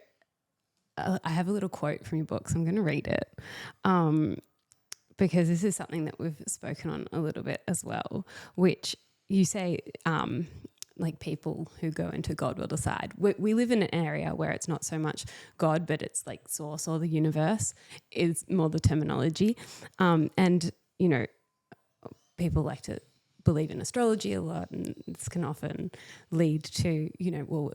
I have a little quote from your book, so I'm going to read it, because this is something that we've spoken on a little bit as well, which you say, like, people who go into God will decide. We live in an area where it's not so much God, but it's like source or the universe is more the terminology. And, people like to believe in astrology a lot, and this can often lead to, well,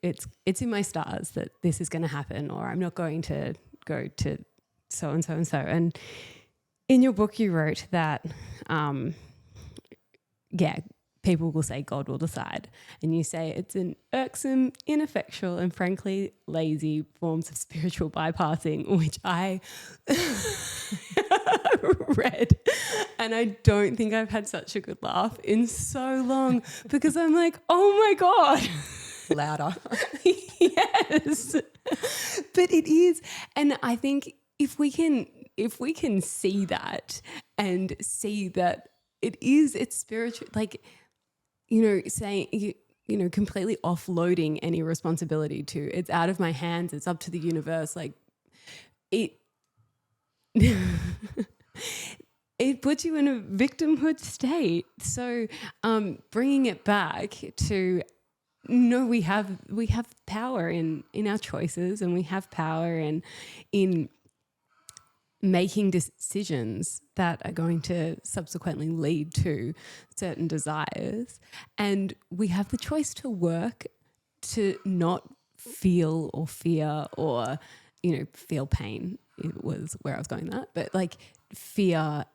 it's in my stars that this is going to happen, or I'm not going to go to so and so and so. And in your book, you wrote that, people will say God will decide, and you say it's an irksome, ineffectual, and frankly lazy forms of spiritual bypassing, which I read, and I don't think I've had such a good laugh in so long, because I'm like, oh my God. Louder. Yes. But it is. And I think if we can see that and see that it's spiritual, like, saying, completely offloading any responsibility to, it's out of my hands, it's up to the universe. Like, it puts you in a victimhood state. So bringing it back to no, we have power in our choices, and we have power in making decisions that are going to subsequently lead to certain desires. And we have the choice to work to not feel or fear or, feel pain. It was where I was going with that, but like fear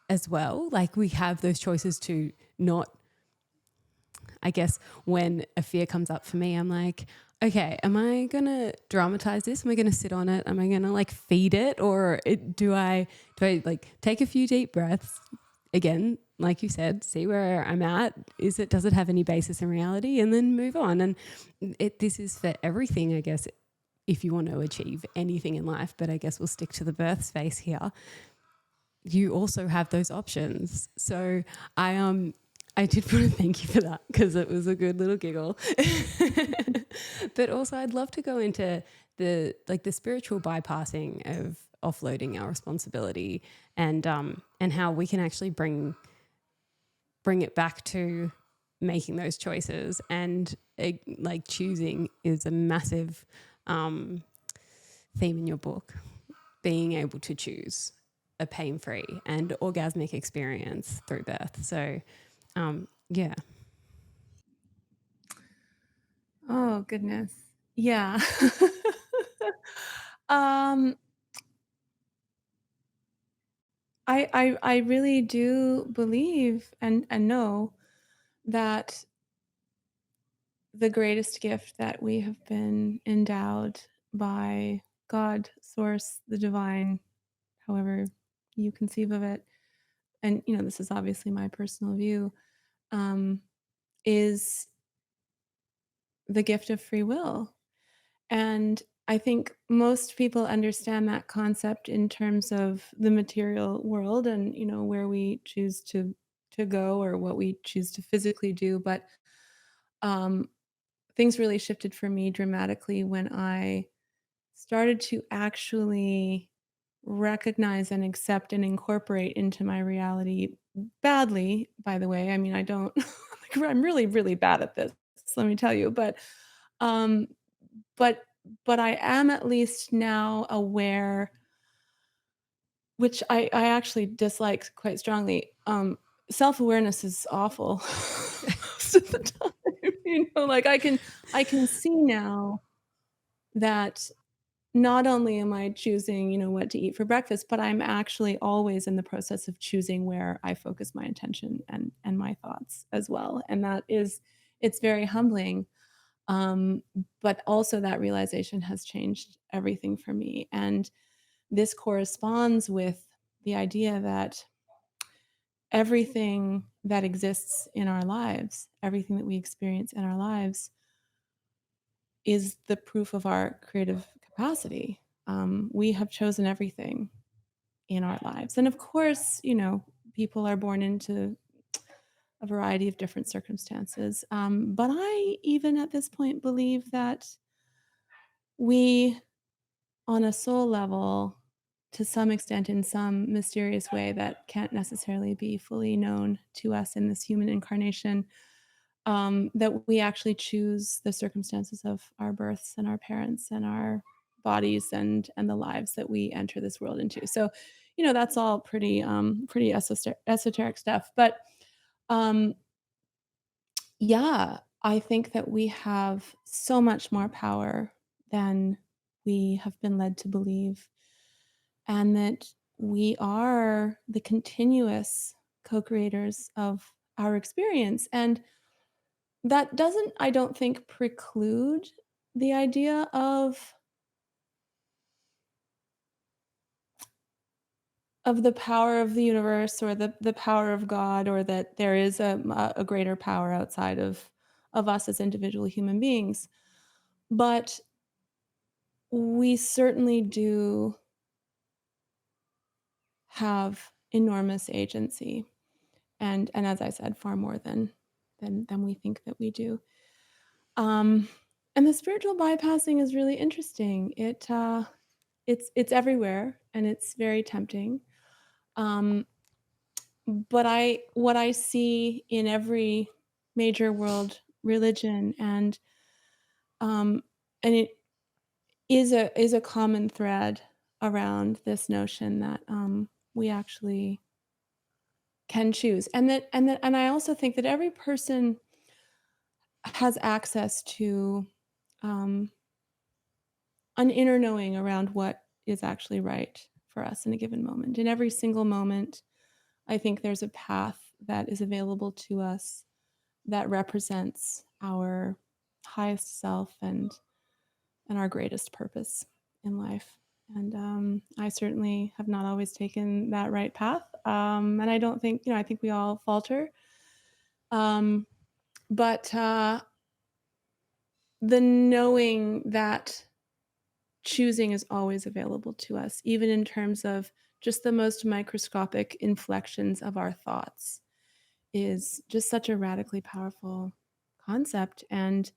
as well. Like we have those choices to not, I guess when a fear comes up for me, I'm like, okay, am I going to dramatize this? Am I going to sit on it? Am I going to like feed it? Or do I like take a few deep breaths? Again, like you said, see where I'm at. Does it have any basis in reality? And then move on. And this is for everything, I guess, if you want to achieve anything in life, but I guess we'll stick to the birth space here. You also have those options. So I did want to thank you for that, because it was a good little giggle. But also I'd love to go into the spiritual bypassing of offloading our responsibility, and how we can actually bring it back to making those choices. And like choosing is a massive theme in your book, being able to choose a pain-free and orgasmic experience through birth. So yeah. Oh, goodness. Yeah. um, I really do believe and know that the greatest gift that we have been endowed by God, Source, the divine, however you conceive of it, and this is obviously my personal view, is the gift of free will. And I think most people understand that concept in terms of the material world and where we choose to go or what we choose to physically do. But things really shifted for me dramatically when I started to actually recognize and accept and incorporate into my reality, badly, by the way. I mean, I don't I'm really, really bad at this, let me tell you. Um but but I am at least now aware, which I actually dislike quite strongly. Self-awareness is awful most of the time. Like I can see now that not only am I choosing, what to eat for breakfast, but I'm actually always in the process of choosing where I focus my attention and my thoughts as well. And it's very humbling. Um, but also that realization has changed everything for me. And this corresponds with the idea that everything that exists in our lives, everything that we experience in our lives, is the proof of our creative capacity. We have chosen everything in our lives. And of course, people are born into a variety of different circumstances. But I, even at this point, believe that we, on a soul level, to some extent, in some mysterious way that can't necessarily be fully known to us in this human incarnation, that we actually choose the circumstances of our births and our parents and our bodies and the lives that we enter this world into. So, that's all pretty esoteric stuff. But um, yeah, I think that we have so much more power than we have been led to believe, and that we are the continuous co-creators of our experience. And that doesn't, I don't think, preclude the idea of the power of the universe, or the power of God, or that there is a greater power outside of us as individual human beings. But we certainly do have enormous agency, and as I said, far more than we think that we do. Um, and the spiritual bypassing is really interesting. It's everywhere, and it's very tempting. Um, but what I see in every major world religion and And it is a common thread around this notion that we actually can choose, and I also think that every person has access to um, an inner knowing around what is actually right for us in a given moment. In every single moment, I think there's a path that is available to us that represents our highest self and our greatest purpose in life. And I certainly have not always taken that right path. And I don't think, I think we all falter. Um, but the knowing that choosing is always available to us, even in terms of just the most microscopic inflections of our thoughts, is just such a radically powerful concept. And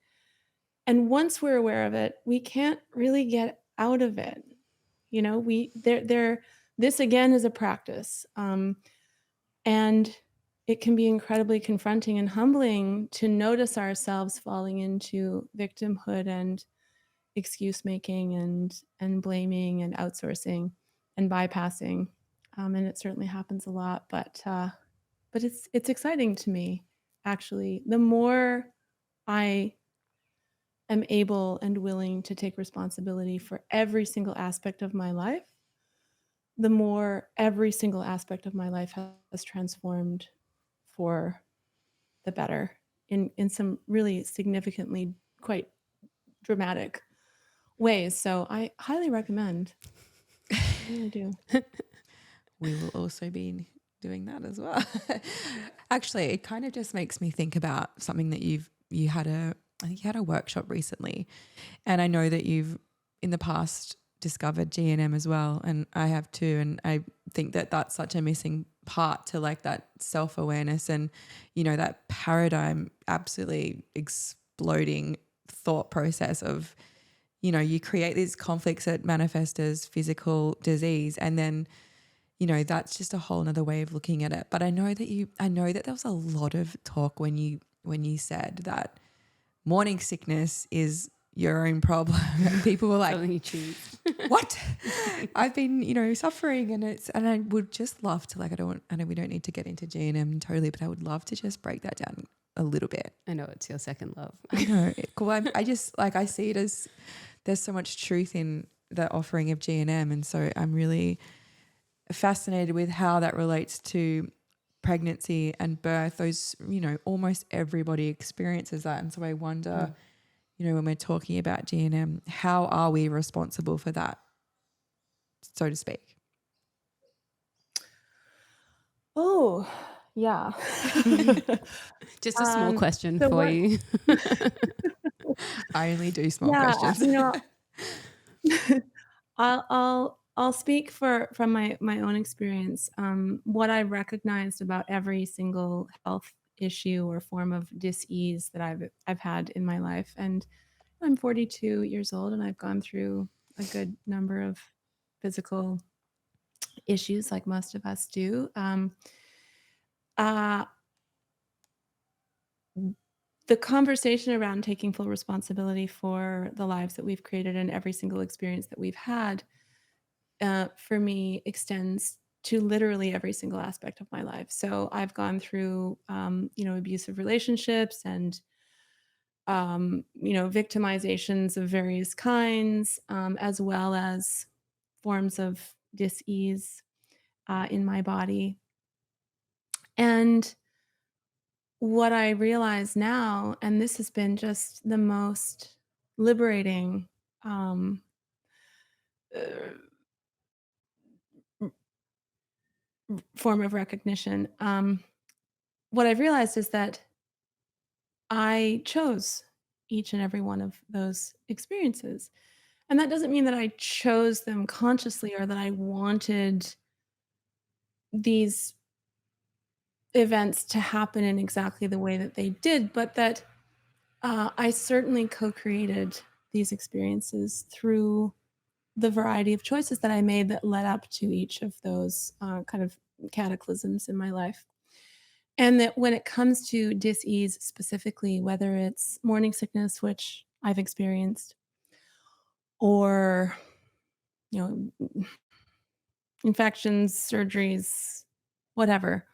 once we're aware of it, we can't really get out of it. We there this again is a practice. And it can be incredibly confronting and humbling to notice ourselves falling into victimhood and excuse making and blaming and outsourcing and bypassing. And it certainly happens a lot, but it's exciting to me, actually. The more I am able and willing to take responsibility for every single aspect of my life, the more every single aspect of my life has transformed for the better in some really significantly quite dramatic ways. So I highly recommend. I really do. We will also be doing that as well. Actually, it kind of just makes me think about something that I think you had a workshop recently, and I know that you've in the past discovered G&M as well, and I have too, and I think that that's such a missing part to like that self-awareness and that paradigm absolutely exploding thought process of you create these conflicts that manifest as physical disease, and then that's just a whole nother way of looking at it. But I know that there was a lot of talk when you said that morning sickness is your own problem. And people were like, Something you choose. what? I've been, suffering, and I would just love to, like, I know we don't need to get into G&M totally, but I would love to just break that down a little bit. I know it's your second love. I know. Cool. I just like, I see it as there's so much truth in the offering of G&M. And so I'm really fascinated with how that relates to pregnancy and birth. Those, almost everybody experiences that. And so I wonder, when we're talking about G&M, how are we responsible for that, so to speak? Oh, yeah. Just a small question so for what- you. I only do small yeah, questions. I'll speak from my own experience. What I recognized about every single health issue or form of dis-ease that I've had in my life, and I'm 42 years old, and I've gone through a good number of physical issues, like most of us do. Uh, the conversation around taking full responsibility for the lives that we've created and every single experience that we've had, for me, extends to literally every single aspect of my life. So I've gone through, abusive relationships and, victimizations of various kinds, as well as forms of dis-ease in my body. And what I realize now, and this has been just the most liberating um, uh, form of recognition, what I've realized is that I chose each and every one of those experiences. And that doesn't mean that I chose them consciously or that I wanted these events to happen in exactly the way that they did, but that I certainly co created these experiences through the variety of choices that I made that led up to each of those kind of cataclysms in my life. And that when it comes to dis-ease specifically, whether it's morning sickness, which I've experienced, or, you know, infections, surgeries, whatever,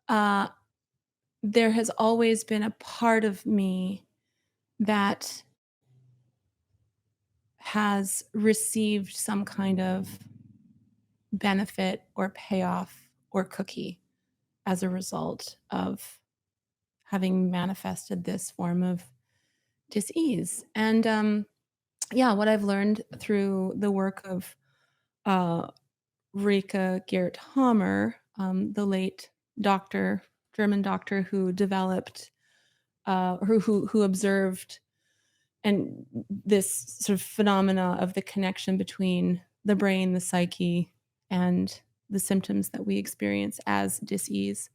uh, there has always been a part of me that has received some kind of benefit or payoff or cookie as a result of having manifested this form of dis-ease. And yeah, what I've learned through the work of uh, Rika Geert-Hammer, the late doctor, German doctor who developed, who observed, and this sort of phenomena of the connection between the brain, the psyche, and the symptoms that we experience as dis-ease.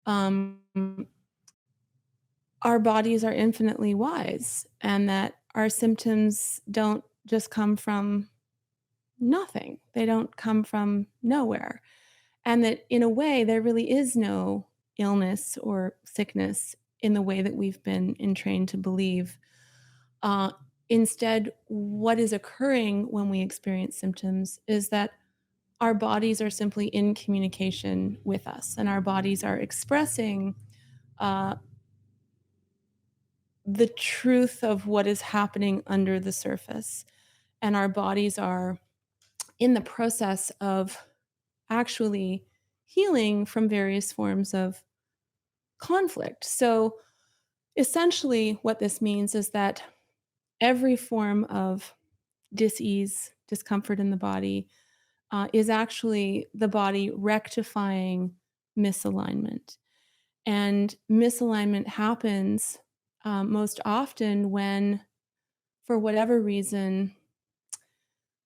Um, our bodies are infinitely wise, and that our symptoms don't just come from nothing. They don't come from nowhere. And that in a way, there really is no illness or sickness in the way that we've been entrained to believe. Uh, Instead, what is occurring when we experience symptoms is that our bodies are simply in communication with us, and our bodies are expressing uh, the truth of what is happening under the surface. And our bodies are in the process of actually healing from various forms of conflict. So essentially, what this means is that every form of dis-ease, discomfort in the body, is actually the body rectifying misalignment. And misalignment happens most often when, for whatever reason,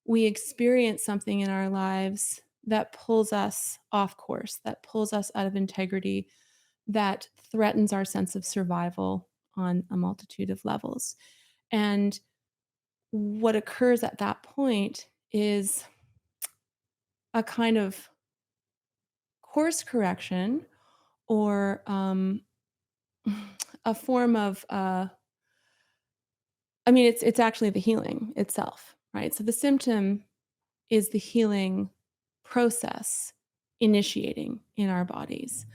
we experience something in our lives that pulls us off course, that pulls us out of integrity, that threatens our sense of survival on a multitude of levels. And what occurs at that point is a kind of course correction, or a form of, I mean, it's actually the healing itself, right? So the symptom is the healing process initiating in our bodies.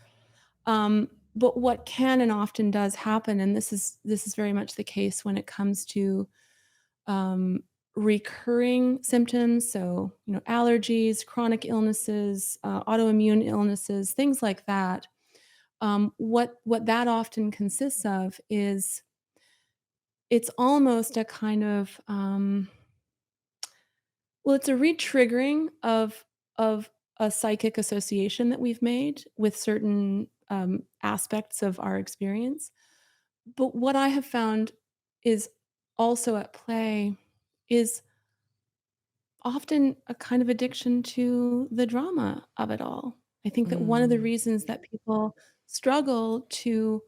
But what can and often does happen, and this is very much the case when it comes to um, recurring symptoms, so allergies, chronic illnesses, autoimmune illnesses, things like that. What that often consists of is, it's almost a kind of well, it's a re-triggering of a psychic association that we've made with certain aspects of our experience. But what I have found is also at play is often a kind of addiction to the drama of it all. I think that one of the reasons that people struggle to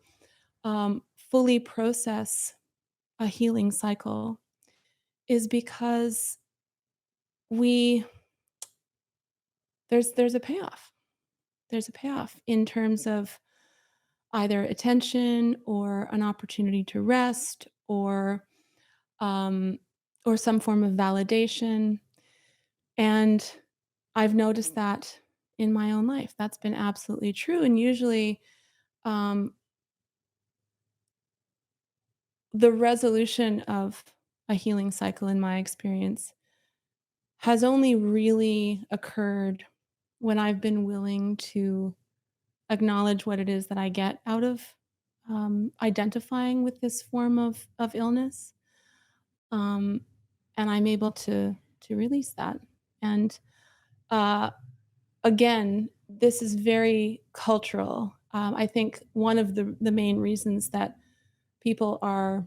fully process a healing cycle is because we there's a payoff. There's a payoff in terms of either attention or an opportunity to rest, um, or some form of validation. And I've noticed that in my own life. That's been absolutely true. And usually, um, the resolution of a healing cycle, in my experience, has only really occurred when I've been willing to acknowledge what it is that I get out of identifying with this form of illness, um, and I'm able to release that. And uh, again, this is very cultural. I think one of the main reasons that people are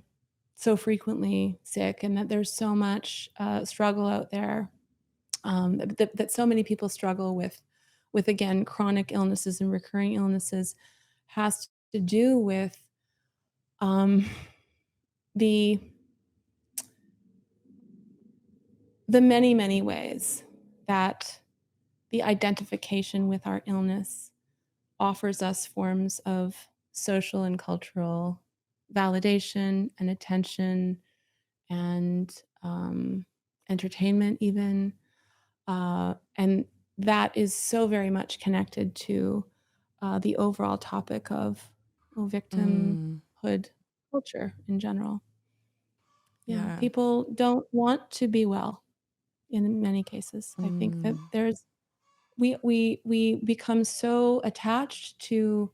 so frequently sick, and that there's so much struggle out there, that so many people struggle with again chronic illnesses and recurring illnesses, has to do with um, the many ways that the identification with our illness offers us forms of social and cultural validation and attention and entertainment even. And that is so very much connected to the overall topic of victimhood culture in general. Yeah, Yeah. people don't want to be well in many cases. I think that we become so attached to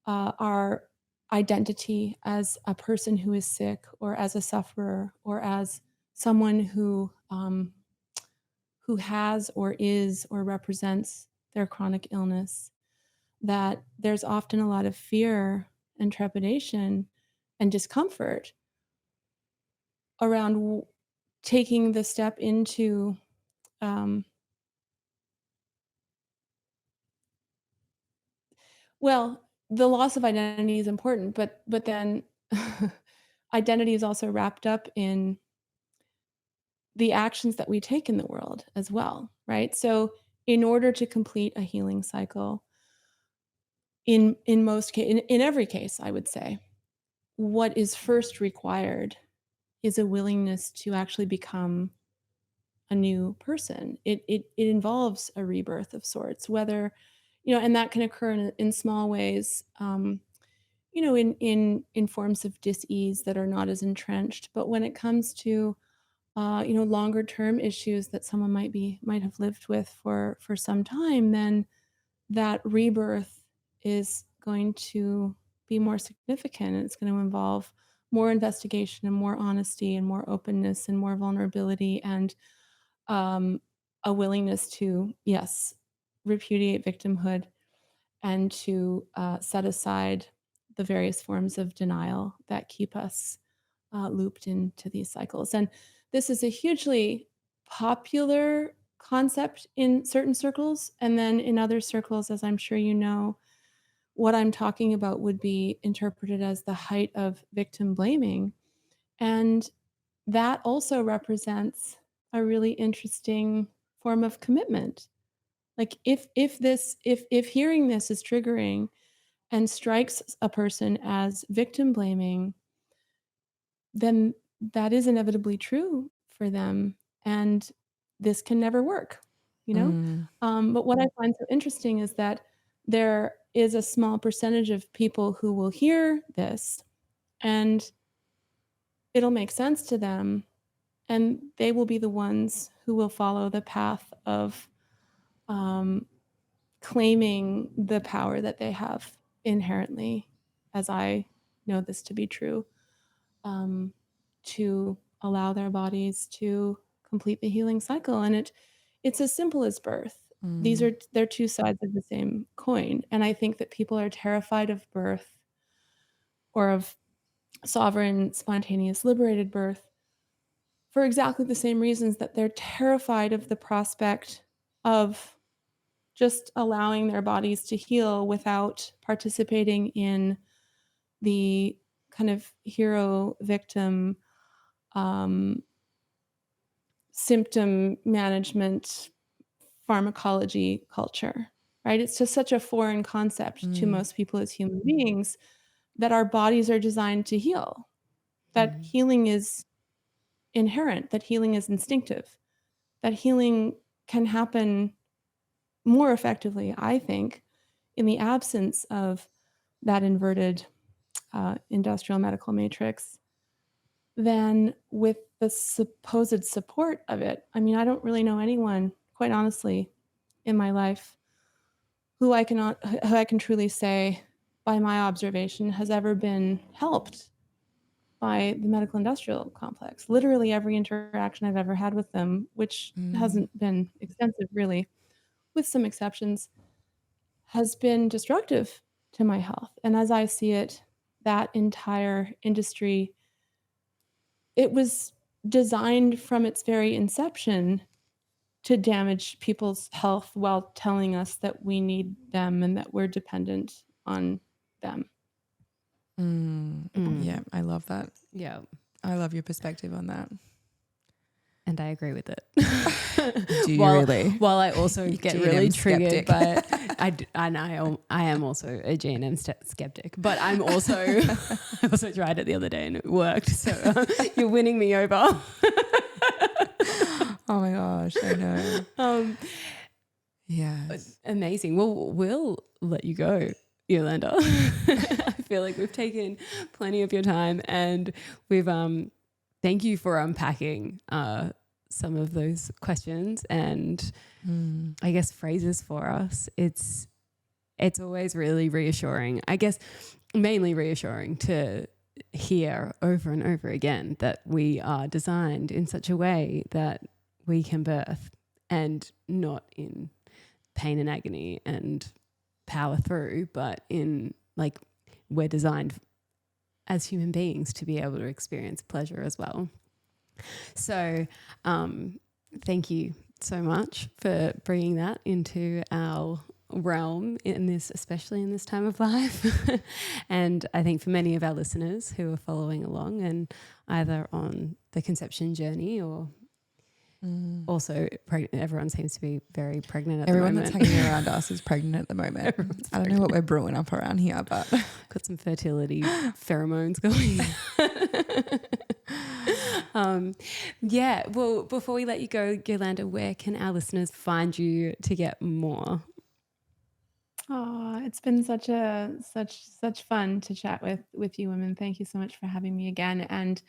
our identity as a person who is sick or as a sufferer or as someone who has or is or represents their chronic illness, that there's often a lot of fear and trepidation and discomfort around taking the step into well, the loss of identity is important, but then identity is also wrapped up in the actions that we take in the world as well, right? So in order to complete a healing cycle, in every case, I would say, what is first required is a willingness to actually become a new person. It involves a rebirth of sorts, whether, and that can occur in small ways, in forms of dis-ease that are not as entrenched. But when it comes to longer term issues that someone might have lived with for some time, then that rebirth is going to be more significant. It's going to involve more investigation and more honesty and more openness and more vulnerability and a willingness to, yes, repudiate victimhood and to set aside the various forms of denial that keep us looped into these cycles. And this is a hugely popular concept in certain circles. And then in other circles, as I'm sure you know, what I'm talking about would be interpreted as the height of victim blaming. And that also represents a really interesting form of commitment. Like if hearing this is triggering and strikes a person as victim blaming, then that is inevitably true for them, and this can never work, you know? But what I find so interesting is that there is a small percentage of people who will hear this, and it'll make sense to them, and they will be the ones who will follow the path of claiming the power that they have inherently, as I know this to be true, to allow their bodies to complete the healing cycle. And it's as simple as birth. They're two sides of the same coin. And I think that people are terrified of birth or of sovereign, spontaneous, liberated birth for exactly the same reasons that they're terrified of the prospect of just allowing their bodies to heal without participating in the kind of hero victim symptom management pharmacology culture, right? It's just such a foreign concept to most people as human beings that our bodies are designed to heal, that healing is inherent, that healing is instinctive, that healing can happen more effectively, I think, in the absence of that inverted industrial medical matrix than with the supposed support of it. I mean, I don't really know anyone, quite honestly, in my life who I can truly say, by my observation, has ever been helped by the medical industrial complex. Literally every interaction I've ever had with them, which hasn't been extensive really, with some exceptions, has been destructive to my health. And as I see it, that entire industry, it was designed from its very inception to damage people's health while telling us that we need them and that we're dependent on them. Yeah, I love that. Yeah. I love your perspective on that. And I agree with it. Do you really? While I also get G&M really triggered skeptic. by, I am also a G&M skeptic, but I also tried it the other day and it worked. So you're winning me over. Oh my gosh, I know. Yes. Amazing. Well, we'll let you go, Yolande. I feel like we've taken plenty of your time, and we've thank you for unpacking some of those questions and I guess phrases for us. It's always really reassuring, I guess mainly reassuring to hear over and over again that we are designed in such a way that we can birth, and not in pain and agony and power through, but in like we're designed as human beings to be able to experience pleasure as well. So thank you so much for bringing that into our realm in this, especially in this time of life. And I think for many of our listeners who are following along and either on the conception journey or also everyone seems to be very pregnant at Everyone the moment. that's hanging around us is pregnant at the moment. I don't know what we're brewing up around here, but got some fertility pheromones going. Well, before we let you go, Yolande, where can our listeners find you to get more? Oh, it's been such fun to chat with you women. Thank you so much for having me again. And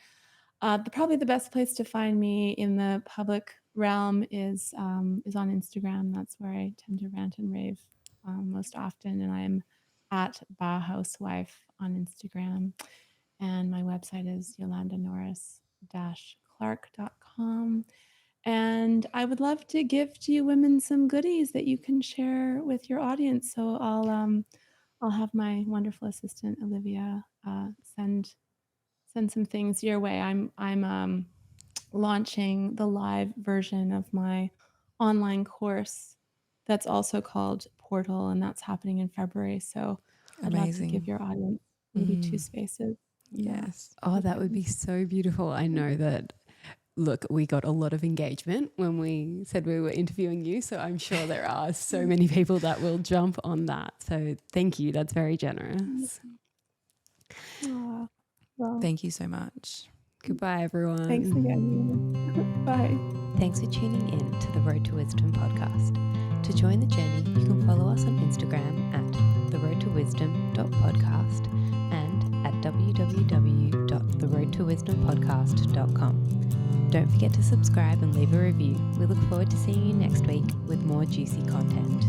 probably the best place to find me in the public realm is on Instagram. That's where I tend to rant and rave most often. And I'm at Bauhauswife on Instagram. And my website is Yolande Norris-Clark.com. And I would love to gift you women some goodies that you can share with your audience. So I'll have my wonderful assistant Olivia send some things your way. I'm launching the live version of my online course that's also called Portal, and that's happening in February. So I'd love to give your audience maybe 2 spaces. yes. Oh, that would be so beautiful. I know that. Look, we got a lot of engagement when we said we were interviewing you, so I'm sure there are so many people that will jump on that. So thank you. That's very generous. Well, Thank you so much. Goodbye, everyone. Thanks again. Bye. Thanks for tuning in to the Road to Wisdom podcast. To join the journey, you can follow us on Instagram at theroadtowisdom.podcast and at www.theroadtowisdompodcast.com. Don't forget to subscribe and leave a review. We look forward to seeing you next week with more juicy content.